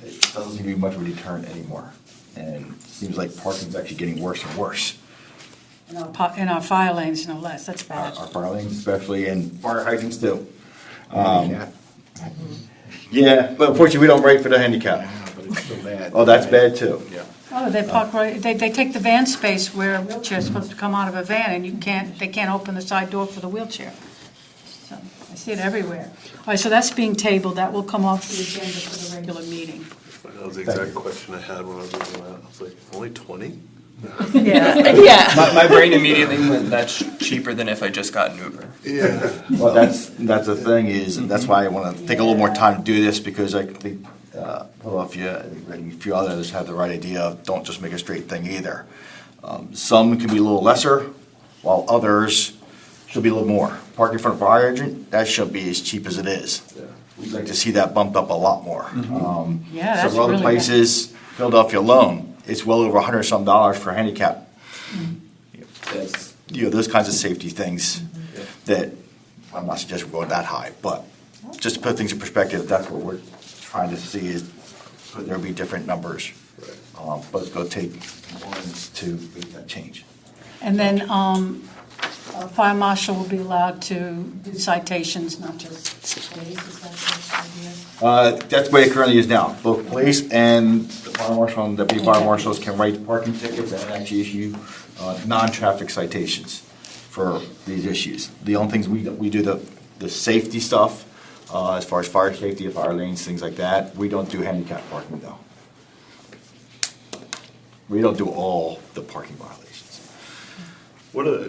It doesn't seem to be much of a deterrent anymore. And it seems like parking's actually getting worse and worse. In our fire lanes, no less, that's bad. Our fire lanes especially, and fire hydrants too. Yeah, but unfortunately, we don't rate for the handicap. But it's so bad. Oh, that's bad too. Yeah. Oh, they park right, they take the van space where a wheelchair's supposed to come out of a van, and they can't open the side door for the wheelchair. So, I see it everywhere. All right, so that's being tabled, that will come off the agenda for the regular meeting. That was the exact question I had when I was reading that. I was like, only 20? yeah. My brain immediately went, that's cheaper than if I just got an Uber. Yeah. Well, that's the thing is, and that's why I want to take a little more time to do this, because I think Philadelphia and a few others have the right idea of don't just make a straight thing either. Some can be a little lesser, while others should be a little more. Parking in front of a fire hydrant, that should be as cheap as it is. We'd like to see that bumped up a lot more. Yeah, that's Several other really bad. places, Philadelphia alone, it's well over $100 some for handicap. That's, those kinds of safety things that, I'm not suggesting we're going that high, but just to put things in perspective, that's what we're trying to see is, could there be different numbers? But it's going to take ordinance to make that change. And then, a fire marshal will be allowed to do citations, not just police, is that the idea? That's the way it currently is now. Both police and the fire marshal and deputy fire marshals can write parking tickets and actually issue non-traffic citations for these issues. The only things we do the safety stuff, as far as fire safety, fire lanes, things like that. We don't do handicap parking though. We don't do all the parking violations.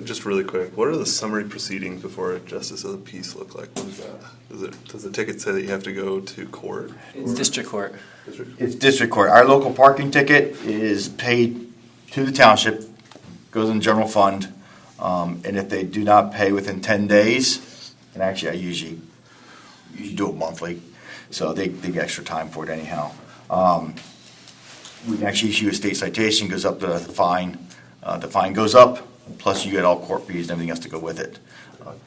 Just really quick, what are the summary proceedings before a justice of the peace look like? What is that? Does the ticket say that you have to go to court? It's district court. It's district court. Our local parking ticket is paid to the township, goes in the general fund, and if they do not pay within 10 days, and actually I usually do it monthly, so they get extra time for it anyhow. We can actually issue a state citation, goes up to the fine. The fine goes up, plus you get all court fees and everything else to go with it.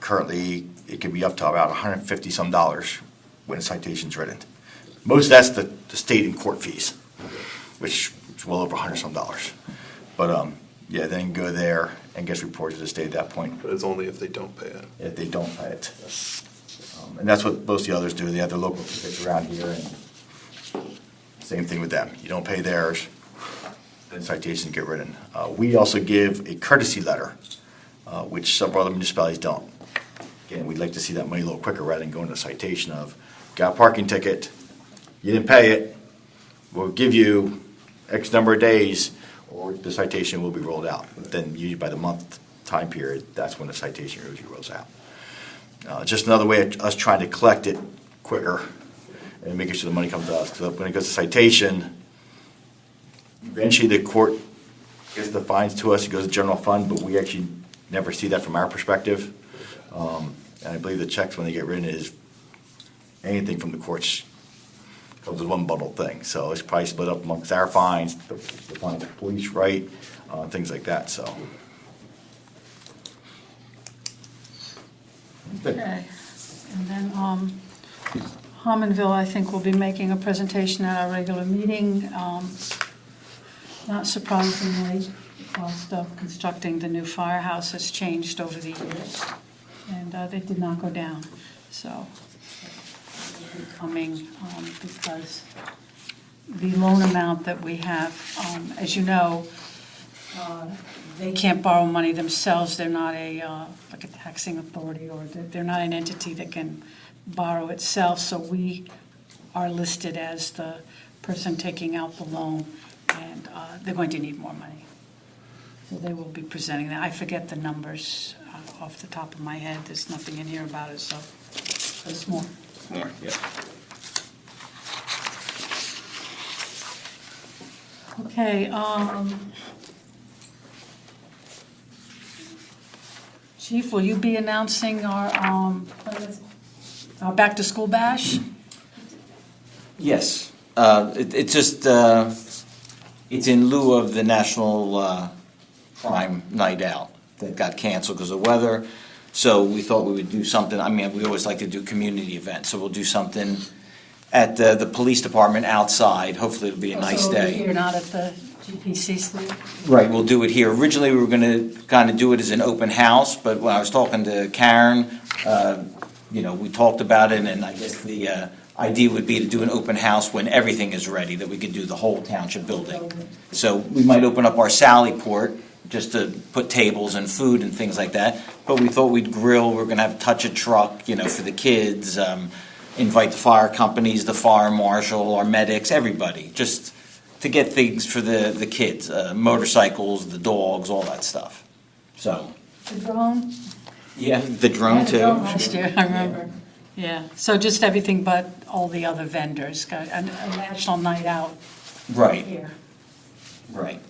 Currently, it can be up to about $150 some when a citation's written. Most of that's the state and court fees, which is well over $100 some. But yeah, then go there and gets reported to the state at that point. But it's only if they don't pay it. If they don't pay it. And that's what most of the others do. They have their local tickets around here, and same thing with them. You don't pay theirs, then citations get written. We also give a courtesy letter, which several other municipalities don't. Again, we'd like to see that money a little quicker rather than going to a citation of, got a parking ticket, you didn't pay it, we'll give you X number of days, or the citation will be rolled out. Then usually by the month time period, that's when the citation usually rolls out. Just another way of us trying to collect it quicker and making sure the money comes to us. Because when it goes to citation, eventually the court gets the fines to us, it goes to general fund, but we actually never see that from our perspective. And I believe the checks, when they get written, is anything from the courts comes as one bundled thing. So it's probably split up amongst our fines, the fines the police write, things like that, so. Okay. And then Harmonville, I think, will be making a presentation at our regular meeting. Not surprisingly, the cost of constructing the new firehouse has changed over the years, and they did not go down. So it will be coming because the loan amount that we have, as you know, they can't borrow money themselves. They're not like a taxing authority, or they're not an entity that can borrow itself. So we are listed as the person taking out the loan, and they're going to need more money. So they will be presenting that. I forget the numbers off the top of my head. There's nothing in here about it, so it's more. More, yeah. Okay, Chief, will you be announcing our back-to-school bash? Yes, it's just, it's in lieu of the National Crime Night Out that got canceled because of weather. So we thought we would do something, I mean, we always like to do community events, so we'll do something at the police department outside. Hopefully it'll be a nice day. You're not at the GPC sleep? Right, we'll do it here. Originally, we were going to kind of do it as an open house, but when I was talking to Karen, we talked about it, and I guess the idea would be to do an open house when everything is ready, that we could do the whole township building. So we might open up our Sallyport just to put tables and food and things like that, but we thought we'd grill. We're going to have touch a truck, for the kids, invite the fire companies, the fire marshal, our medics, everybody, just to get things for the kids, motorcycles, the dogs, all that stuff. So, The drone? yeah, the drone Yeah, the too. drone last year, I remember. Yeah, so just everything but all the other vendors, got a national night out Right, here. right.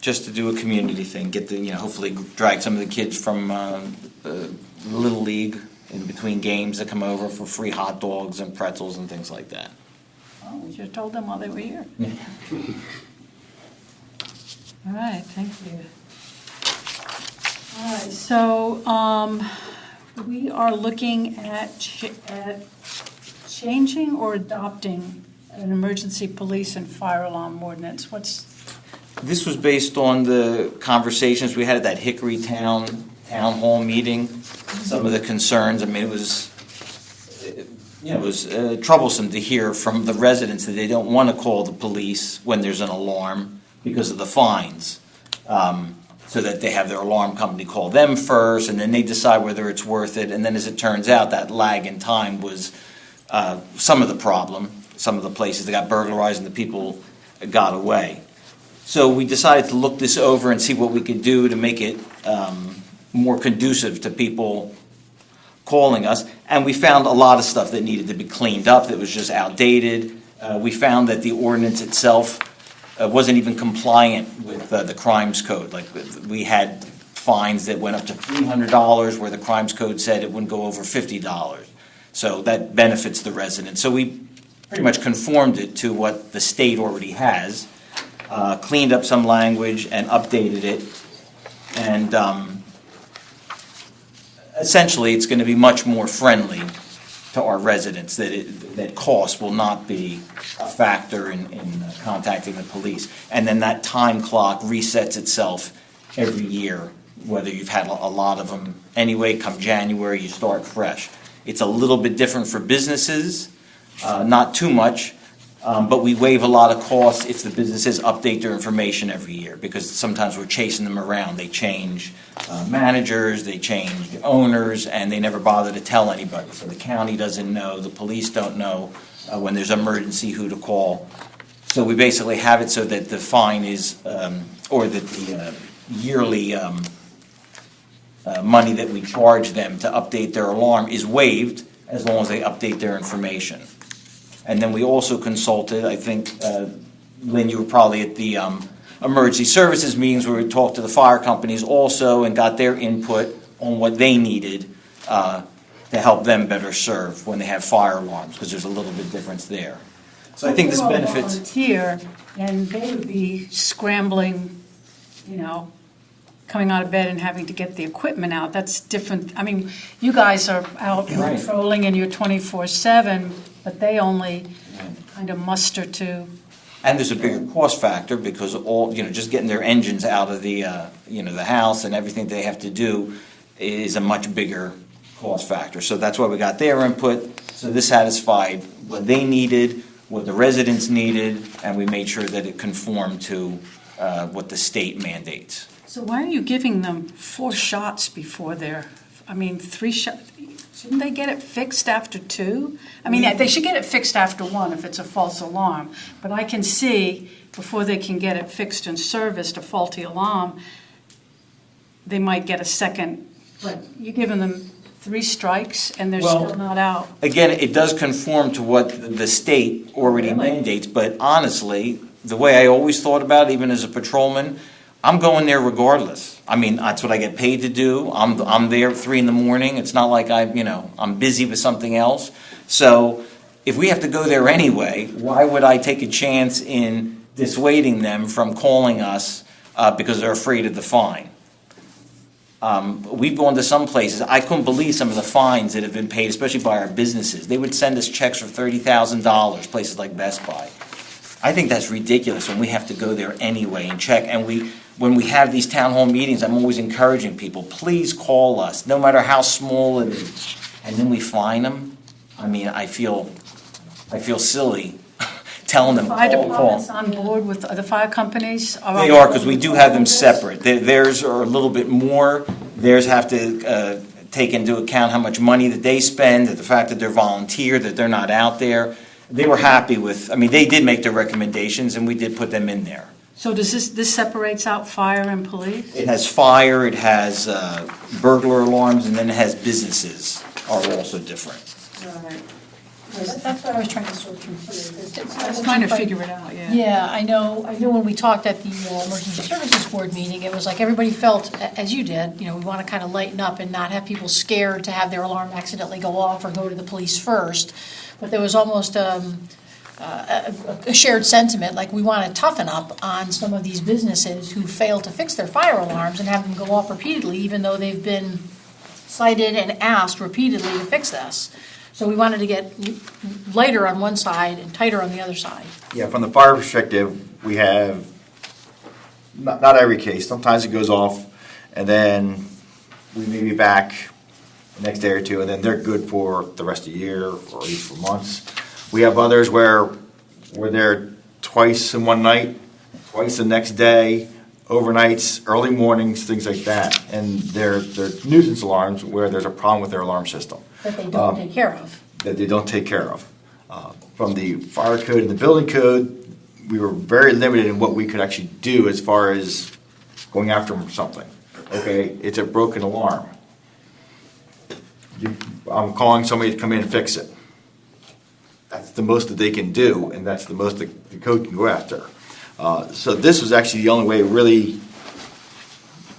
Just to do a community thing, get the, hopefully drag some of the kids from Little League in between games that come over for free hot dogs and pretzels and things like that. Oh, we should have told them while they were here. All right, thank you. All right, so we are looking at changing or adopting an emergency police and fire alarm ordinance. This was based on the conversations we had at that Hickory Town Hall meeting, some of the concerns. I mean, it was troublesome to hear from the residents that they don't want to call the police when there's an alarm because of the fines. So that they have their alarm company call them first, and then they decide whether it's worth it. And then as it turns out, that lag in time was some of the problem. Some of the places that got burglarized and the people got away. So we decided to look this over and see what we could do to make it more conducive to people calling us. And we found a lot of stuff that needed to be cleaned up that was just outdated. We found that the ordinance itself wasn't even compliant with the crimes code. Like, we had fines that went up to $300 where the crimes code said it wouldn't go over $50. So that benefits the residents. So we pretty much conformed it to what the state already has, cleaned up some language and updated it. And essentially, it's going to be much more friendly to our residents, that cost will not be a factor in contacting the police. And then that time clock resets itself every year, whether you've had a lot of them anyway. Come January, you start fresh. It's a little bit different for businesses, not too much, but we waive a lot of costs if the businesses update their information every year, because sometimes we're chasing them around. They change managers, they change owners, and they never bother to tell anybody. So the county doesn't know, the police don't know when there's an emergency who to call. So we basically have it so that the fine is, or that the yearly money that we charge them to update their alarm is waived as long as they update their information. And then we also consulted, I think, Lynn, you were probably at the emergency services meetings where we talked to the fire companies also and got their input on what they needed to help them better serve when they have fire alarms, because there's a little bit difference there. So I think this They're all benefits. volunteer, and they would be scrambling, coming out of bed and having to get the equipment out. That's different. I mean, you guys are out Right. patrolling and you're 24/7, but they only kind of muster to. And there's a bigger cost factor because all, just getting their engines out of the, the house and everything they have to do is a much bigger cost factor. So that's why we got their input. So this satisfied what they needed, what the residents needed, and we made sure that it conformed to what the state mandates. So why are you giving them 4 shots before 3 shots? Shouldn't they get it fixed after 2? I mean, they should get it fixed after 1 if it's a false alarm. But I can see, before they can get it fixed and serviced, a faulty alarm, they might get a second. But you're giving them 3 strikes and they're Well, still not out. Again, it does conform to what the state already mandates, but honestly, the way I always thought about it, even as a patrolman, I'm going there regardless. I mean, that's what I get paid to do. I'm there at 3 a.m. It's not like I'm busy with something else. So if we have to go there anyway, why would I take a chance in dissuading them from calling us because they're afraid of the fine? We've gone to some places. I couldn't believe some of the fines that have been paid, especially by our businesses. They would send us checks for $30,000, places like Best Buy. I think that's ridiculous when we have to go there anyway and check. And when we have these town hall meetings, I'm always encouraging people, please call us, no matter how small it is. And then we fine them. I mean, I feel silly telling them, Fire call. department's on board with the fire companies? They are, because we do have them separate. Theirs are a little bit more. Theirs have to take into account how much money that they spend, the fact that they're volunteer, that they're not out there. They were happy with, they did make their recommendations, and we did put them in there. So does this separates out fire and police? It has fire, it has burglar alarms, and then it has businesses are also different. Right. That's what I was trying to sort through. I was trying to figure it out, yeah. Yeah, I know when we talked at the Emergency Services Board meeting, it was like everybody felt, as you did, we want to kind of lighten up and not have people scared to have their alarm accidentally go off or go to the police first. But there was almost a shared sentiment, like we want to toughen up on some of these businesses who fail to fix their fire alarms and have them go off repeatedly, even though they've been cited and asked repeatedly to fix this. So we wanted to get lighter on one side and tighter on the other side. Yeah, from the fire perspective, we have, not every case, sometimes it goes off, and then we may be back the next day or two, and then they're good for the rest of the year, or at least for months. We have others where we're there twice in one night, twice the next day, overnights, early mornings, things like that. And they're nuisance alarms where there's a problem with their alarm system. That they don't take care of. That they don't take care of. From the fire code and the building code, we were very limited in what we could actually do as far as going after them for something. Okay, it's a broken alarm. I'm calling somebody to come in and fix it. That's the most that they can do, and that's the most that the code can go after. So this was actually the only way really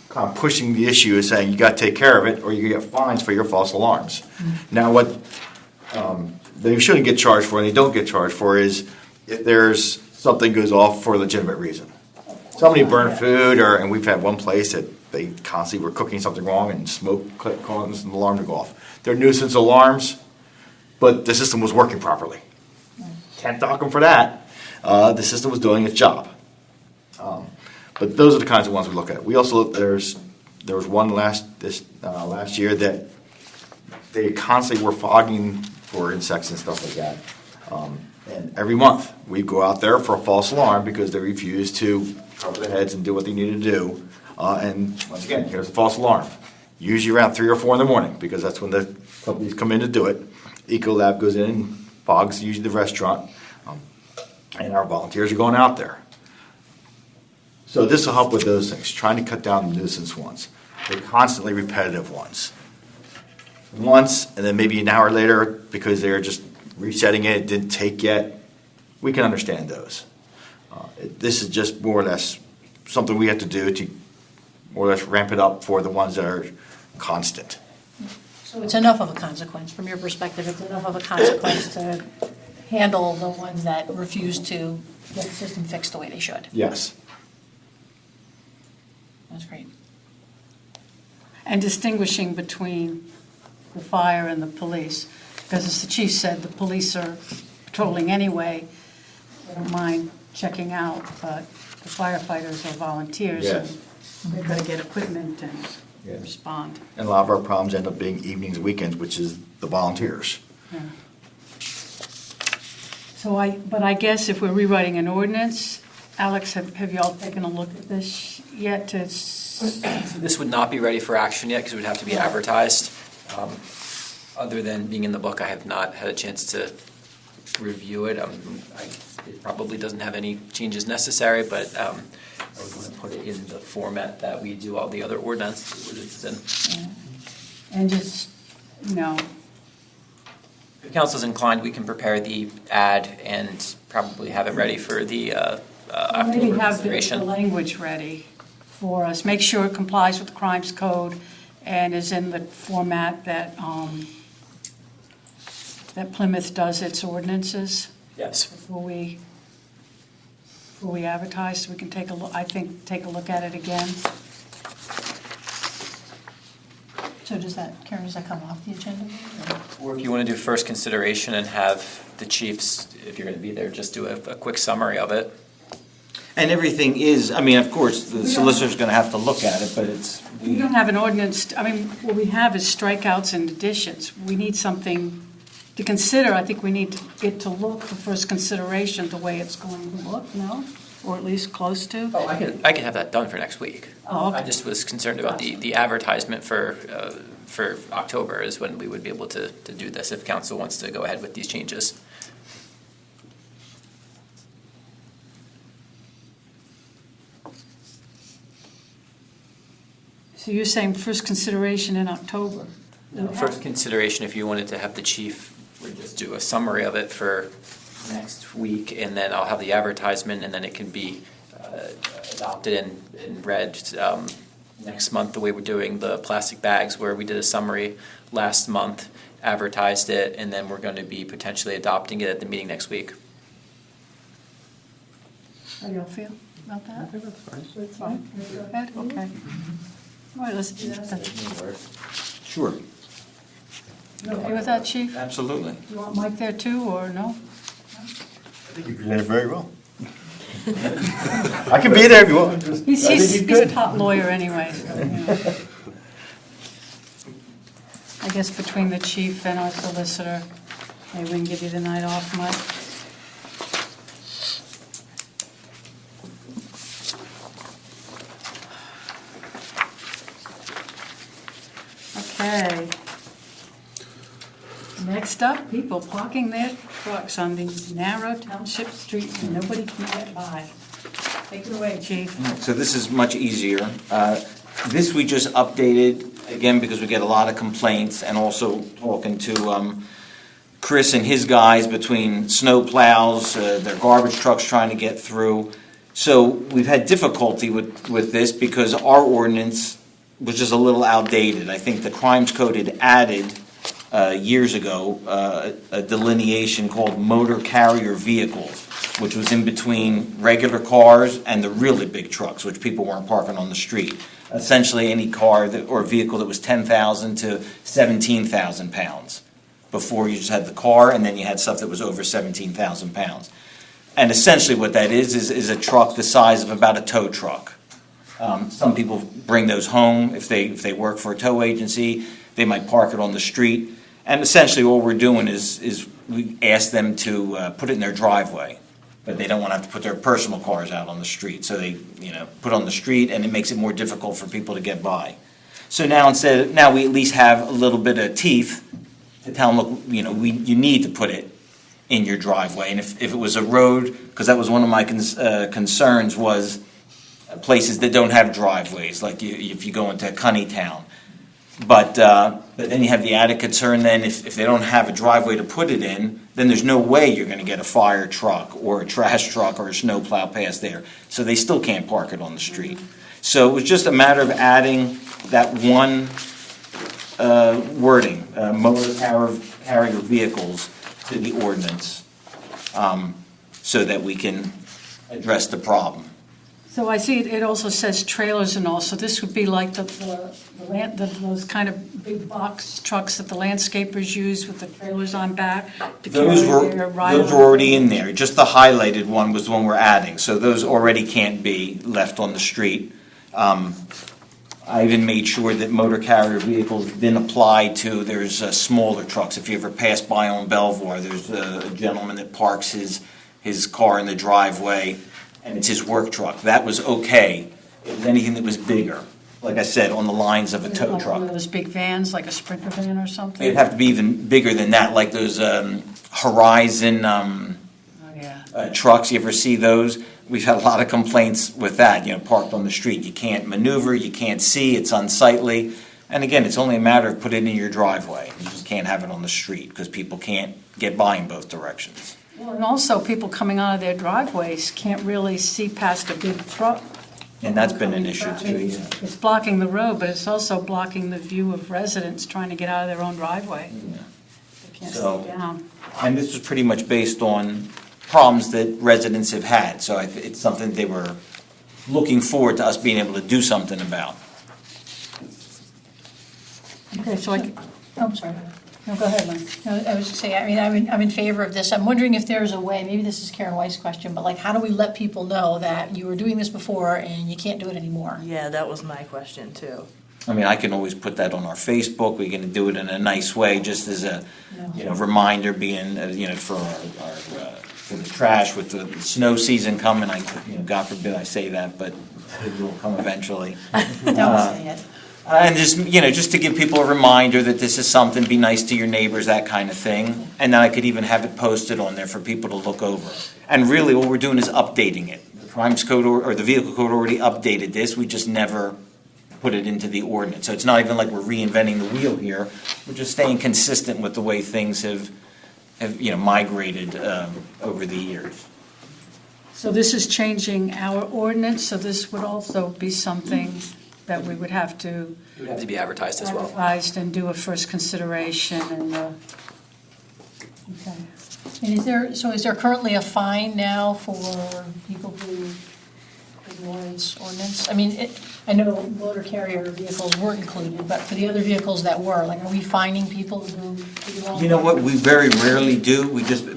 kind of pushing the issue is saying you got to take care of it or you get fines for your false alarms. Mm-hmm. Now what they shouldn't get charged for and they don't get charged for is if there's something goes off for a legitimate reason. Somebody burned food and we've had one place that they constantly were cooking something wrong and smoke caused an alarm to go off. They're nuisance alarms, but the system was working properly. Can't dock them for that. The system was doing its job. But those are the kinds of ones we look at. We also look, there was one last year that they constantly were fogging for insects and stuff like that. And every month we go out there for a false alarm because they refuse to cover their heads and do what they need to do. And once again, here's a false alarm. Usually around 3 or 4 in the morning because that's when the companies come in to do it. Ecolab goes in and fogs usually the restaurant. And our volunteers are going out there. So this will help with those things, trying to cut down the nuisance ones, the constantly repetitive ones. Once, and then maybe an hour later, because they're just resetting it didn't take yet, we can understand those. This is just more or less something we have to do to more or less ramp it up for the ones that are constant. So it's enough of a consequence, from your perspective, it's enough of a consequence to handle the ones that refuse to get the system fixed the way they should. Yes. That's great. And distinguishing between the fire and the police, because as the chief said, the police are patrolling anyway. They don't mind checking out, but the firefighters are volunteers. Yes. And they've got to get equipment and Yes. respond. And a lot of our problems end up being evenings, weekends, which is the volunteers. Yeah. So but I guess if we're rewriting an ordinance, Alex, have you all taken a look at this yet? This would not be ready for action yet because it would have to be advertised. Other than being in the book, I have not had a chance to review it. It probably doesn't have any changes necessary, but I would want to put it in the format that we do all the other ordinances in. And just, If council's inclined, we can prepare the ad and probably have it ready for the maybe October have the consideration. language ready for us. Make sure it complies with the crimes code and is in the format that Plymouth does its ordinances Yes. before we advertise, so we can take a look at it again. So Karen, does that come off the agenda? Or if you want to do first consideration and have the chiefs, if you're going to be there, just do a quick summary of it. And everything is, I mean, of course, the solicitor's going to have to look at it, but We don't have an ordinance, what we have is strikeouts and additions. We need something to consider. I think we need to get to look for first consideration the way it's going to look, no? Or at least close to. Oh, I can have that done for next week. Oh, okay. I just was concerned about the advertisement for October is when we would be able to do this if council wants to go ahead with these changes. So you're saying first consideration in October? First consideration, if you wanted to have the chief, would just do a summary of it for next week, and then I'll have the advertisement, and then it can be adopted and read next month, the way we're doing the plastic bags, where we did a summary last month, advertised it, and then we're going to be potentially adopting it at the meeting next week. How do y'all feel about that? I think that's fine. That's fine? Go ahead, okay. All right, let's do that. sure, You okay with that, chief? absolutely. You want Mike there too, or no? I think you presented very well. I can be there if you want. He's a top lawyer anyway, so, I guess between the chief and our solicitor, maybe we can give you the night off, Mike. Okay. Next up, people parking their trucks on these narrow township streets and nobody can get by. Take it away, chief. So this is much easier. This we just updated, again, because we get a lot of complaints, and also talking to Chris and his guys between snow plows, their garbage trucks trying to get through. So we've had difficulty with this because our ordinance was just a little outdated. I think the Crimes Code had added years ago a delineation called motor carrier vehicles, which was in between regular cars and the really big trucks, which people weren't parking on the street. Essentially any car or vehicle that was 10,000 to 17,000 pounds. Before you just had the car, and then you had stuff that was over 17,000 pounds. And essentially what that is a truck the size of about a tow truck. Some people bring those home if they work for a tow agency. They might park it on the street. And essentially all we're doing is we ask them to put it in their driveway. But they don't want to have to put their personal cars out on the street. So they put it on the street, and it makes it more difficult for people to get by. So now we at least have a little bit of teeth to tell them, look, you need to put it in your driveway. And if it was a road, because that was one of my concerns, was places that don't have driveways, like if you go into Cunnytown. But then you have the added concern then if they don't have a driveway to put it in, then there's no way you're going to get a fire truck or a trash truck or a snowplow past there. So they still can't park it on the street. So it was just a matter of adding that one wording, motor carrier vehicles to the ordinance, so that we can address the problem. So I see it also says trailers and all, so this would be like those kind of big box trucks that the landscapers use with the trailers on back to carry Those their were already in there. Just the highlighted one was the one we're adding, so those already can't be left on the street. I even made sure that motor carrier vehicles didn't apply to, there's smaller trucks. If you ever pass by on Belvoir, there's a gentleman that parks his car in the driveway, and it's his work truck. That was okay. It was anything that was bigger, like I said, on the lines of a tow Like truck. one of those big vans, like a Sprinter van or something? It'd have to be even bigger than that, like those Horizon Oh, yeah. trucks. You ever see those? We've had a lot of complaints with that, parked on the street. You can't maneuver, you can't see, it's unsightly. And again, it's only a matter of putting it in your driveway. You just can't have it on the street because people can't get by in both directions. Well, and also people coming out of their driveways can't really see past a big truck. And that's been an issue too, yeah. It's blocking the road, but it's also blocking the view of residents trying to get out of their own driveway. They can't So- see down. And this was pretty much based on problems that residents have had. So it's something they were looking forward to us being able to do something about. Okay, so I'm sorry. No, go ahead, Lynn. No, I was just saying, I'm in favor of this. I'm wondering if there's a way, maybe this is Karen White's question, but like, how do we let people know that you were doing this before and you can't do it anymore? Yeah, that was my question too. I mean, I can always put that on our Facebook. We can do it in a nice way, just as a, reminder being, for for the trash with the snow season coming. God forbid I say that, but it will come eventually. Don't say it. And just to give people a reminder that this is something, be nice to your neighbors, that kind of thing. And then I could even have it posted on there for people to look over. And really, all we're doing is updating it. The Crimes Code or the Vehicle Code already updated this. We just never put it into the ordinance. So it's not even like we're reinventing the wheel here. We're just staying consistent with the way things have migrated over the years. So this is changing our ordinance, so this would also be something that we would have to It would have to be advertised as well. advertise and do a first consideration and, okay. And is there currently a fine now for people who ignore this ordinance? I mean, I know motor carrier vehicles weren't included, but for the other vehicles that were, like, are we fining people who do all? You know what, we very rarely do,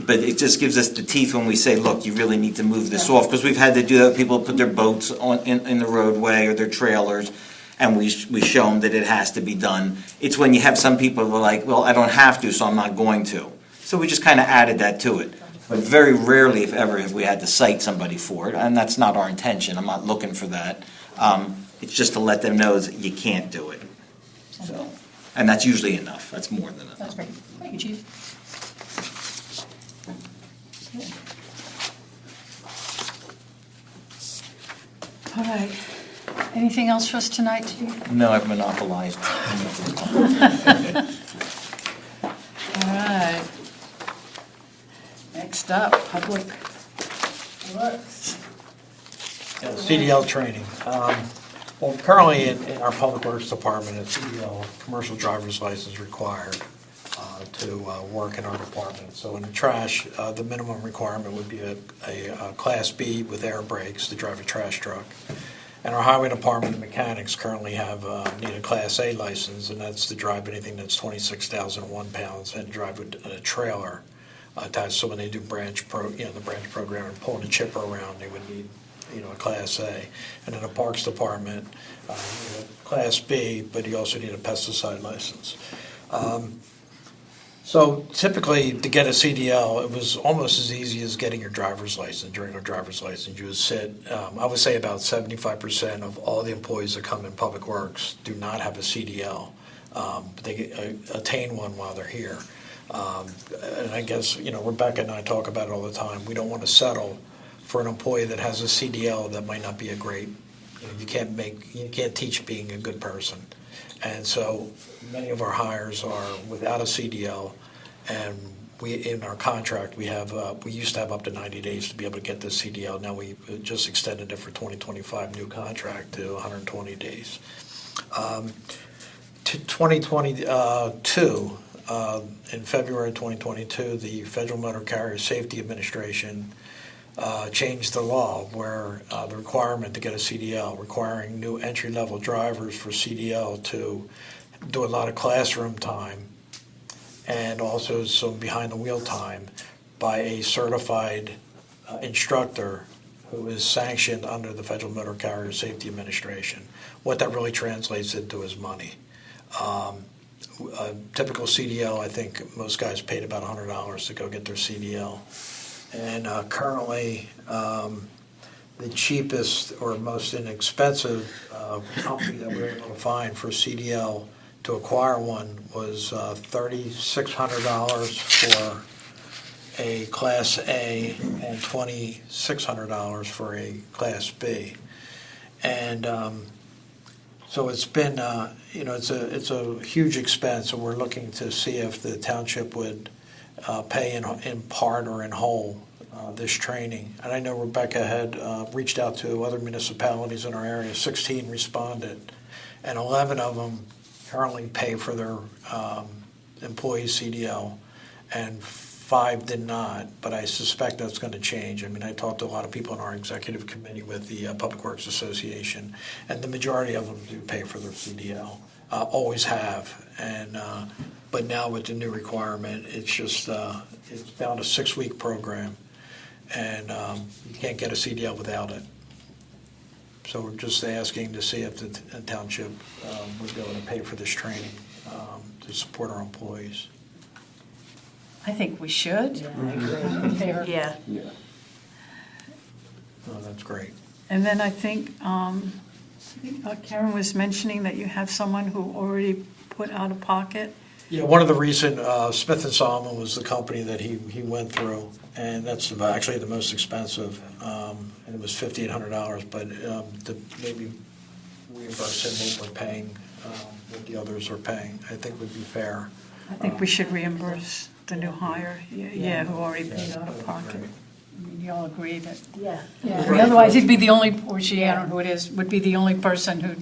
but it just gives us the teeth when we say, look, you really need to move this off, because we've had to do that, people put their boats in the roadway or their trailers, and we show them that it has to be done. It's when you have some people who are like, well, I don't have to, so I'm not going to. So we just kind of added that to it. But very rarely, if ever, have we had to cite somebody for it, and that's not our intention, I'm not looking for that. It's just to let them know that you can't do it. So, and that's usually enough, that's more than enough. That's great. Thank you, Chief. All right. Anything else for us tonight, Chief? No, I've monopolized. All right. Next up, Public Works. CDL training. Well, currently in our Public Works Department, a CDL, commercial driver's license required to work in our department. So in the trash, the minimum requirement would be a Class B with air brakes to drive a trash truck. And our Highway Department and mechanics currently need a Class A license, and that's to drive anything that's 26,001 pounds and drive a trailer attached. So when they do the branch program and pulling a chipper around, they would need a Class A. And in the Parks Department, you need a Class B, but you also need a pesticide license. So typically, to get a CDL, it was almost as easy as getting your driver's license. During a driver's license, you would sit, I would say about 75% of all the employees that come in Public Works do not have a CDL. They attain one while they're here. And I guess, Rebecca and I talk about it all the time. We don't want to settle for an employee that has a CDL that might not be a great, you can't teach being a good person. And so many of our hires are without a CDL, and in our contract, we used to have up to 90 days to be able to get this CDL. Now we just extended it for 2025 new contract to 120 days. 2022, in February 2022, the Federal Motor Carrier Safety Administration changed the law where the requirement to get a CDL, requiring new entry-level drivers for CDL to do a lot of classroom time and also some behind-the-wheel time by a certified instructor who is sanctioned under the Federal Motor Carrier Safety Administration. What that really translates into is money. A typical CDL, I think most guys paid about $100 to go get their CDL. And currently, the cheapest or most inexpensive company that we were able to find for CDL to acquire one was $3,600 for a Class A and $2,600 for a Class B. And so it's been, it's a huge expense, and we're looking to see if the township would pay in part or in whole this training. And I know Rebecca had reached out to other municipalities in our area. 16 responded, and 11 of them currently pay for their employee CDL, and 5 did not, but I suspect that's going to change. I mean, I talked to a lot of people in our executive committee with the Public Works Association, and the majority of them do pay for their CDL, always have. And but now with the new requirement, it's just it's down to a 6-week program, and you can't get a CDL without it. So we're just asking to see if the township would be able to pay for this training to support our employees. I think we should. Yeah. Oh, that's great. And then I think Karen was mentioning that you have someone who already put out of pocket. Yeah, one of the recent, Smith & Solomon was the company that he went through, and that's actually the most expensive, and it was $5,800, but to maybe reimburse him what we're paying, what the others are paying, I think would be fair. I think we should reimburse the new hire, who already paid out of pocket. I mean, you all agree that, Yeah. I mean, otherwise he'd be the only, or she, I don't know who it is, would be the only person who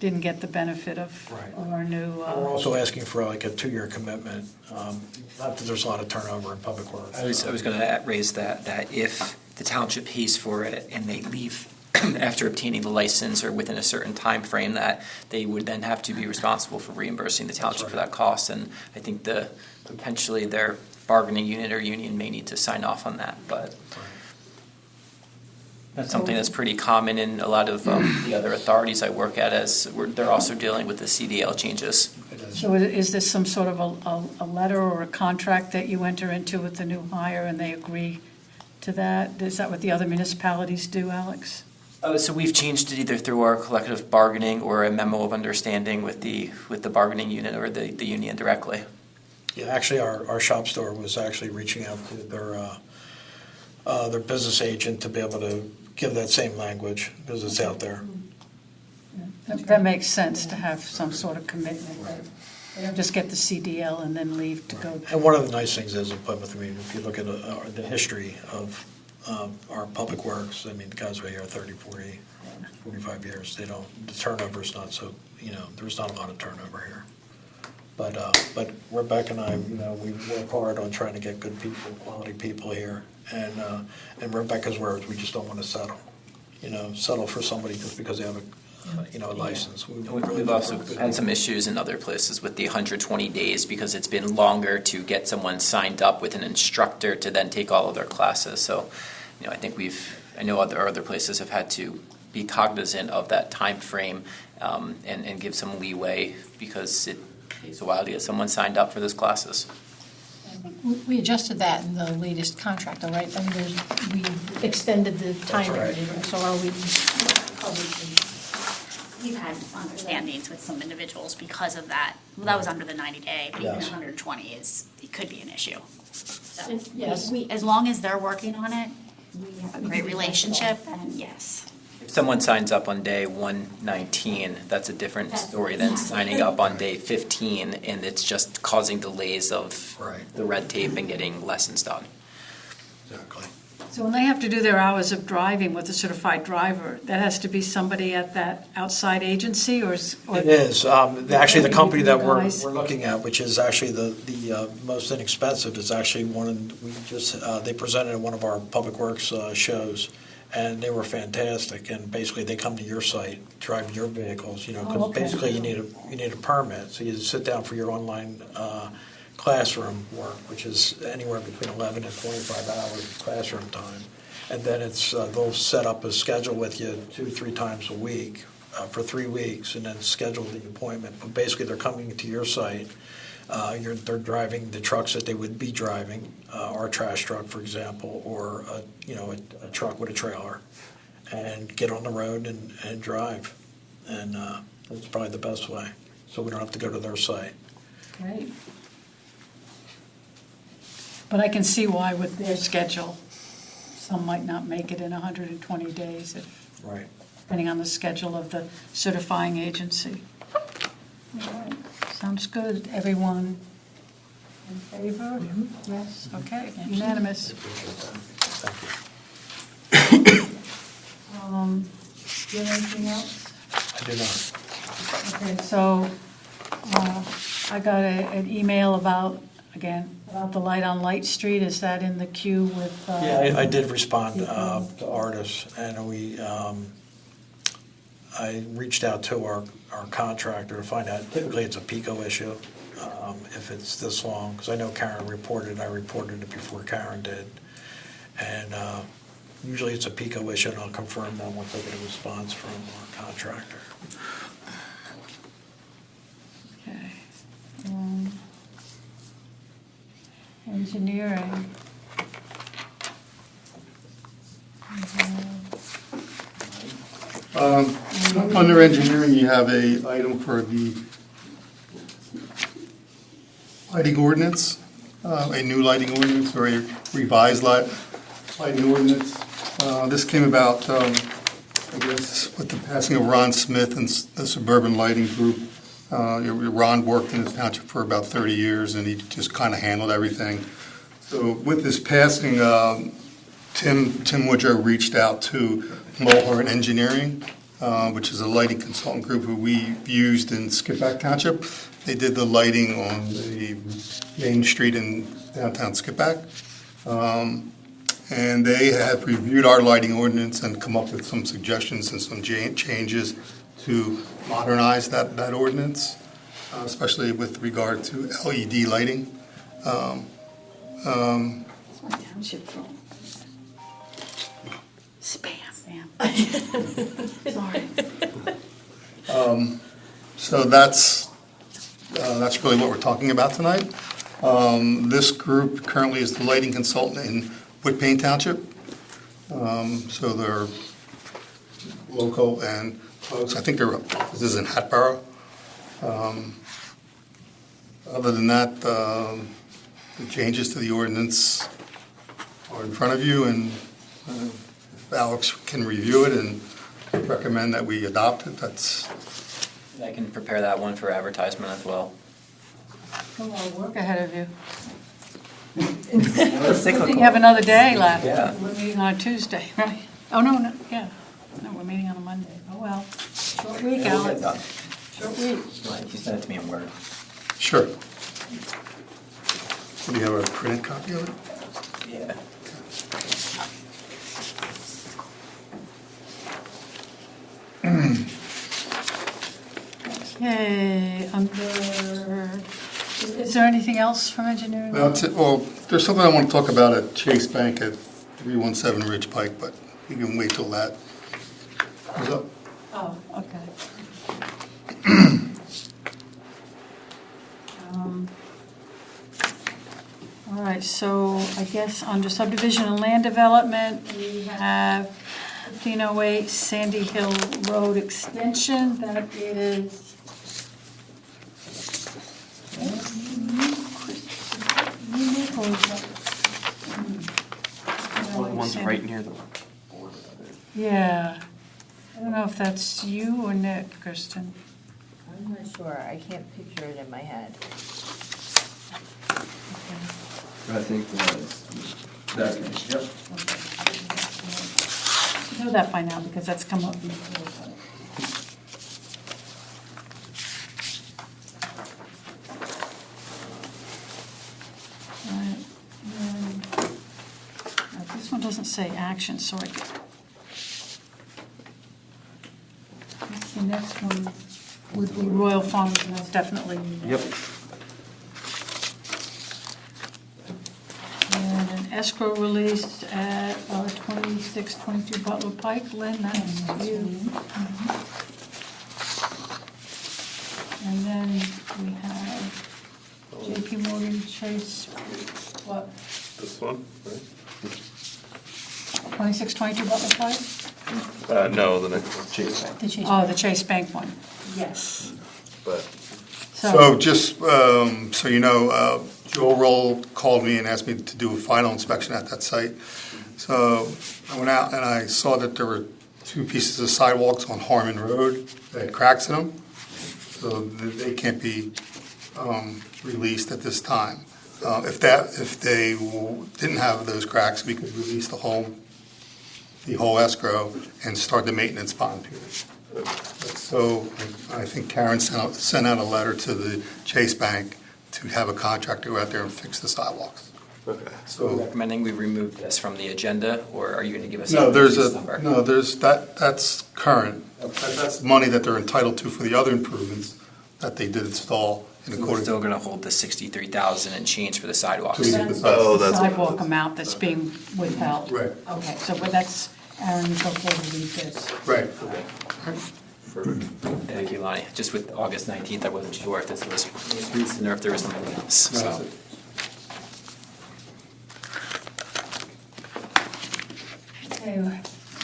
didn't get the benefit of Right. our new. We're also asking for like a 2-year commitment, not that there's a lot of turnover in public works. I was going to raise that if the township pays for it and they leave after obtaining the license or within a certain time frame, that they would then have to be responsible for reimbursing the township for that cost. And I think potentially their bargaining unit or union may need to sign off on that, but that's something that's pretty common in a lot of the other authorities I work at, as they're also dealing with the CDL changes. So is this some sort of a letter or a contract that you enter into with the new hire and they agree to that? Is that what the other municipalities do, Alex? So we've changed it either through our collective bargaining or a memo of understanding with the bargaining unit or the union directly. Yeah, actually, our shop store was actually reaching out to their business agent to be able to give that same language, because it's out there. That makes sense to have some sort of commitment. They don't just get the CDL and then leave to go. And one of the nice things is in Plymouth, I mean, if you look at the history of our public works, I mean, the guys are here 30, 40, 45 years. The turnover's not so, there's not a lot of turnover here. But Rebecca and I, we work hard on trying to get good people, quality people here. And Rebecca's words, we just don't want to settle. Settle for somebody just because they have a license. We've also had some issues in other places with the 120 days because it's been longer to get someone signed up with an instructor to then take all of their classes. So, I think I know other places have had to be cognizant of that time frame and give some leeway because it takes a while to get someone signed up for those classes. We adjusted that in the latest contract, all right? We extended the time right. period, so are we covered? We've had understandings with some individuals because of that. Well, that was under the 90-day, but even Yes. 120 it could be an issue. So Yes. we, as long as they're working on it, we have a great relationship, and yes. If someone signs up on day 119, that's a different story than signing up on day 15, and it's just causing delays of Right. the red tape and getting lessons done. Exactly. So when they have to do their hours of driving with a certified driver, that has to be somebody at that outside agency, or is? or- It is. Actually, the company that we're Guys. looking at, which is actually the most inexpensive, is actually they presented at one of our Public Works shows, and they were fantastic. And basically, they come to your site, drive your vehicles, Oh, because okay. basically you need a permit. So you sit down for your online classroom work, which is anywhere between 11 and 25 hours of classroom time. And then they'll set up a schedule with you 2-3 times a week for 3 weeks, and then schedule the appointment. But basically, they're coming to your site. They're driving the trucks that they would be driving, our trash truck, for example, or a truck with a trailer, and get on the road and drive. And that's probably the best way. So we don't have to go to their site. Great. But I can see why with their schedule, some might not make it in 120 days, Right. depending on the schedule of the certifying agency. All right. Sounds good. Everyone in favor? Yes, okay, unanimous. Thank you. Do you have anything else? I do not. Okay, so I got an email about the light on Light Street. Is that in the queue with? Yeah, I did respond to Artis, and I reached out to our contractor to find out. Typically, it's a PICO issue if it's this long, because I know Karen reported. I reported it before Karen did, and usually it's a PICO issue, and I'll confirm that once I get a response from our contractor. Okay. Engineering. Under engineering, you have a item for the lighting ordinance, a new lighting ordinance or a revised lighting ordinance. This came about, I guess, with the passing of Ron Smith and the Suburban Lighting Group. Ron worked in this township for about 30 years, and he just kind of handled everything. So with this passing, Tim Woodrow reached out to Mulhern Engineering, which is a lighting consultant group who we used in Skippack Township. They did the lighting on the main street in downtown Skippack. And they have reviewed our lighting ordinance and come up with some suggestions and some changes to modernize that ordinance, especially with regard to LED lighting. What's my township phone? Spam. Sorry. So that's really what we're talking about tonight. This group currently is the lighting consultant in Woodpain Township. So they're local and close. I think their office is in Hatboro. Other than that, the changes to the ordinance are in front of you, and if Alex can review it and recommend that we adopt it, that's... I can prepare that one for advertisement as well. Got a lot of work ahead of you. It's cyclical. You have another day left. Yeah. We're meeting on a Tuesday, right? Oh, no, yeah. No, we're meeting on a Monday. Oh, well. Short week, Yeah, we'll get Alex. it done. Short week. You sent it to me in Word. Sure. Do you have a printed copy of it? Yeah. Okay, is there anything else from engineering? Well, there's something I want to talk about at Chase Bank at 317 Ridge Pike, but we can wait till that comes up. Oh, okay. All right, so I guess under subdivision and land development, we have 1508 Sandy Hill Road Extension. That is... One's right near the border of it. Yeah. I don't know if that's you or Nick, Kristen. I'm not sure. I can't picture it in my head. I think that's, yep. Okay. know that by now because that's come up before. Right, and, this one doesn't say action, so I guess the next one would be Royal Farms, and that's definitely. Yep. And an escrow release at 2622 Butler Pike, Lynn, that's you. And then we have JP Morgan Chase, what, This one, right? 2622 Butler Pike? No, the next one. Oh, the Chase Bank one, yes. But So just so you know, Joe Roll called me and asked me to do a final inspection at that site. So I went out and I saw that there were 2 pieces of sidewalks on Harmon Road that had cracks in them. So they can't be released at this time. If they didn't have those cracks, we could release the whole escrow and start the maintenance bond period. So I think Karen sent out a letter to the Chase Bank to have a contractor go out there and fix the sidewalks. okay. So we're recommending we remove this from the agenda, or are you going to give us? No, a number? that's current. That's money that they're entitled to for the other improvements that they did install in So we're accordance. still going to hold the 63,000 and change for the sidewalks. To- That's Oh, the that's what it sidewalk is. amount that's being withheld. Right. Okay, so but that's, Aaron, go forward with this. Right. Thank you, Lonnie. Just with August 19th, I wasn't sure if this was recent or if there was something else, so. Okay,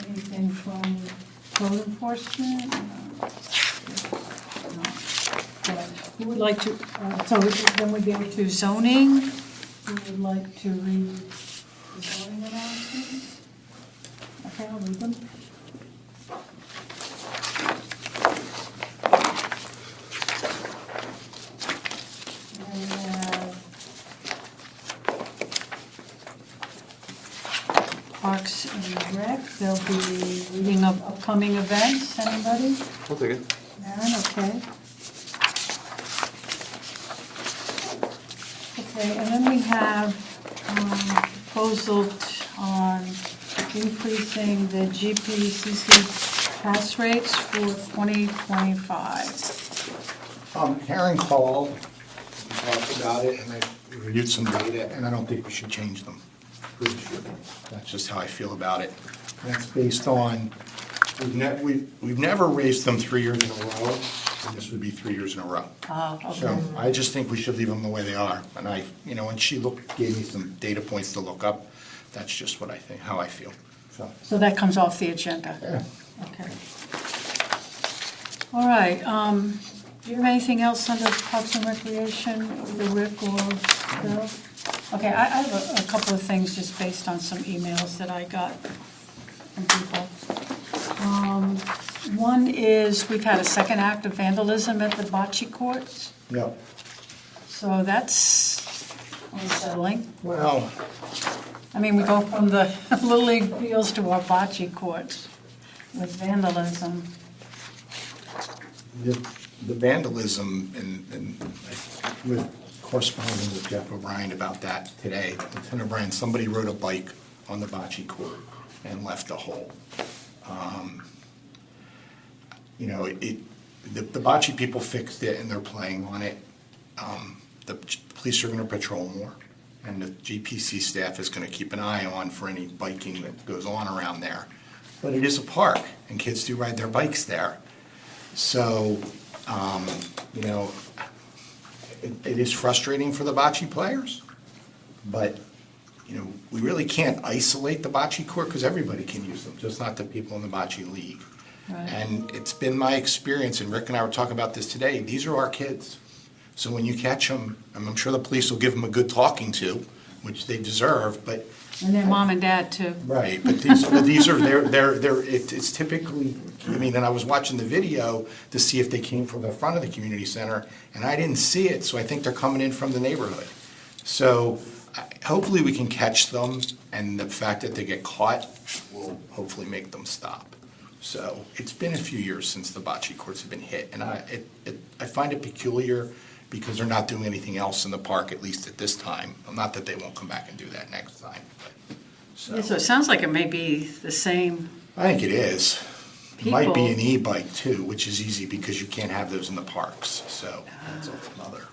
anything from code enforcement? No. Okay, who would like to, so then we go to zoning? Who would like to read the zoning announcements? Okay, I'll read them. And we have Parks and Rec, there'll be reading of upcoming events, anybody? I'll take it. Aaron, okay. Okay, and then we have proposal on increasing the GPCC pass rates for 2025. Karen called, we talked about it, and I reviewed some data, and I don't think we should change them. Really shouldn't. That's just how I feel about it. And that's based on, we've never raised them 3 years in a row, and this would be 3 years in a row. Oh, okay. So I just think we should leave them the way they are. And when she gave me some data points to look up, that's just what I think, how I feel. So that comes off the agenda? Yeah. Okay. All right, do you have anything else under Parks and Recreation, either Rick or Bill? Okay, I have a couple of things just based on some emails that I got from people. One is, we've had a second act of vandalism at the bocce courts, Yep. so that's unsettling. Well, I mean, we go from the Little League fields to our bocce courts with vandalism. the vandalism, and with corresponding with Jeff O'Brien about that today. Lieutenant O'Brien, somebody rode a bike on the bocce court and left a hole. The bocce people fixed it and they're playing on it. The police are gonna patrol more, and the GPC staff is gonna keep an eye on for any biking that goes on around there. But it is a park, and kids do ride their bikes there. So, it is frustrating for the bocce players, but, we really can't isolate the bocce court because everybody can use them, just not the people in the bocce league. Right. And it's been my experience, and Rick and I were talking about this today, these are our kids. So when you catch them, I'm sure the police will give them a good talking to, which they deserve, but. And their mom and dad too. Right, but these are, it's typically, and I was watching the video to see if they came from the front of the community center, and I didn't see it, so I think they're coming in from the neighborhood. So hopefully we can catch them, and the fact that they get caught will hopefully make them stop. So it's been a few years since the bocce courts have been hit, and I find it peculiar because they're not doing anything else in the park, at least at this time. Not that they won't come back and do that next time, but, Yeah, so it sounds like it may be the same. I think it is. It might be People- an e-bike too, which is easy because you can't have those in the parks, so that's another,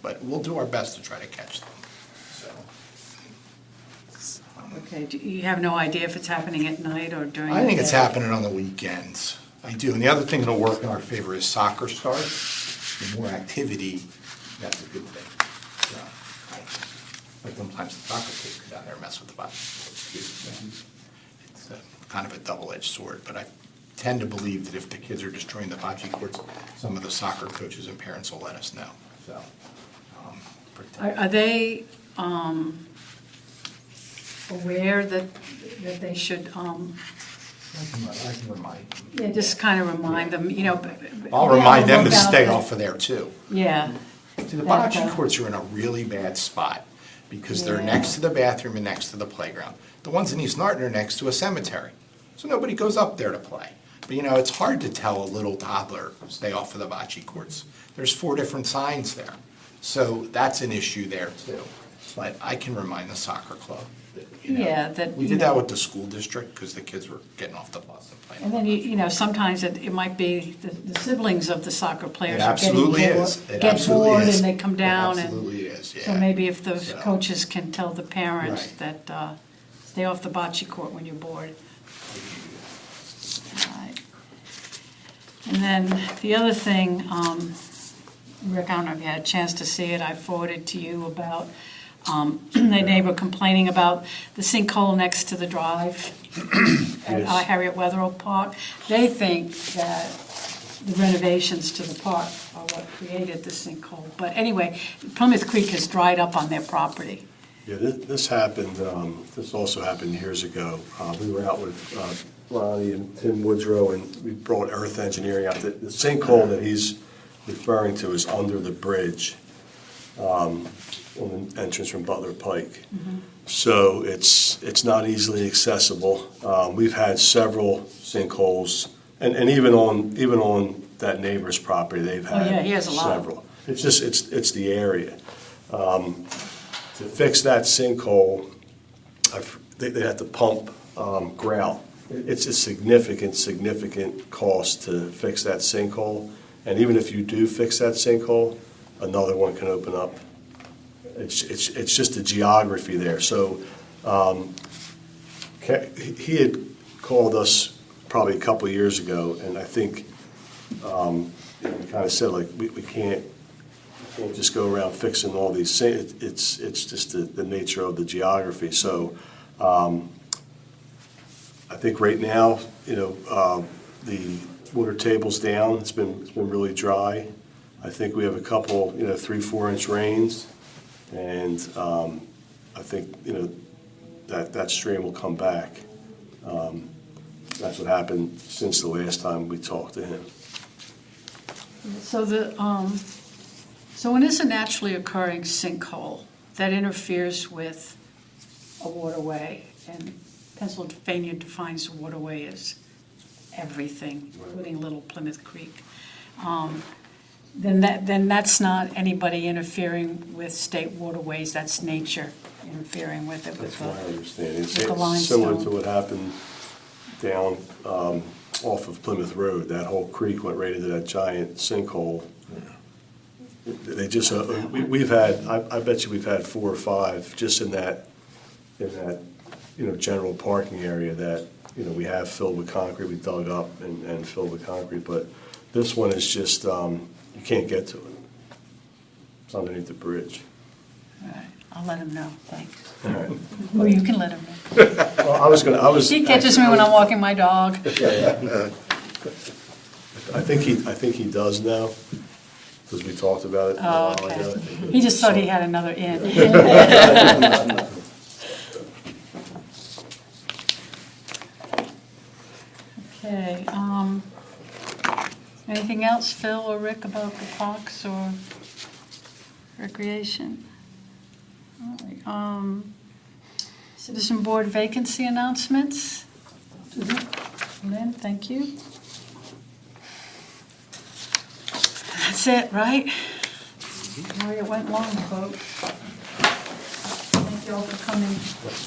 But we'll do our best to try to catch them, so. Okay, do you have no idea if it's happening at night or during the I think it's day? happening on the weekends. I do. And the other thing that'll work in our favor is soccer starts. The more activity, that's a good thing. But sometimes the soccer kids go down there and mess with the bocce. It's kind of a double-edged sword, but I tend to believe that if the kids are destroying the bocce courts, some of the soccer coaches and parents will let us know, so. Are they aware that they should, I can remind them. yeah, just kind of remind them, I'll remind them to look out stay that- off of there too. Yeah. See, the That, bocce courts are in a really bad spot because they're next to the bathroom and next to the playground. The ones in East Norton are next to a cemetery, so nobody goes up there to play. But it's hard to tell a little toddler, stay off of the bocce courts. There's 4 different signs there, so that's an issue there too. But I can remind the soccer club that, Yeah, that, we did that with the school district because the kids were getting off the bus and playing. And then, sometimes it might be the siblings of the soccer players It are getting absolutely bored. is. It Get absolutely bored is. and they come It down and. absolutely is, yeah. So maybe if the So- coaches can tell the parents Right. that, stay off the bocce court when you're bored. Alright. And then the other thing, Rick, I don't know if you had a chance to see it, I forwarded to you about the neighbor complaining about the sinkhole next to the drive at Yes. Harriet Wetherill Park. They think that the renovations to the park are what created the sinkhole. But anyway, Plymouth Creek has dried up on their property. Yeah, this happened, this also happened years ago. We were out with Ronnie and Tim Woodrow, and we brought Earth Engineering out. The sinkhole that he's referring to is under the bridge on the entrance from Butler Pike. So it's not easily accessible. We've had several sinkholes, and even on that neighbor's property, they've had yeah, he has a lot. several. It's just, it's the area. To fix that sinkhole, they have to pump grout. It's a significant cost to fix that sinkhole. And even if you do fix that sinkhole, another one can open up. It's just the geography there. So he had called us probably a couple of years ago, and I think he kind of said, like, we can't just go around fixing all these things. It's just the nature of the geography. So I think right now, the water table's down. It's been really dry. I think we have a couple, 3-4 inch rains, and I think that stream will come back. That's what happened since the last time we talked to him. So so when it's a naturally occurring sinkhole that interferes with a waterway, and Pennsylvania defines a waterway as everything, including Little Plymouth Creek, then that's not anybody interfering with state waterways, that's nature interfering with it. That's what I understand. It's with the similar limestone. to what happened down off of Plymouth Road. That whole creek went right into that giant sinkhole. They just, we've had, I bet you we've had 4 or 5 just in that general parking area that, we have filled with concrete, we dug up and filled with concrete, but this one is just, you can't get to it. It's underneath the bridge. All right, I'll let him know, thanks. All right. Or you can let him know. Well, He catches me when I'm walking my dog. I think he does now, because we talked about it a Oh, while ago. okay. He just thought he had another in. Okay, anything else, Phil or Rick, about the parks or recreation? All right, Citizen Board vacancy announcements. Lynn, thank you. That's it, right? Sorry it went long, folks. Thank you all for coming.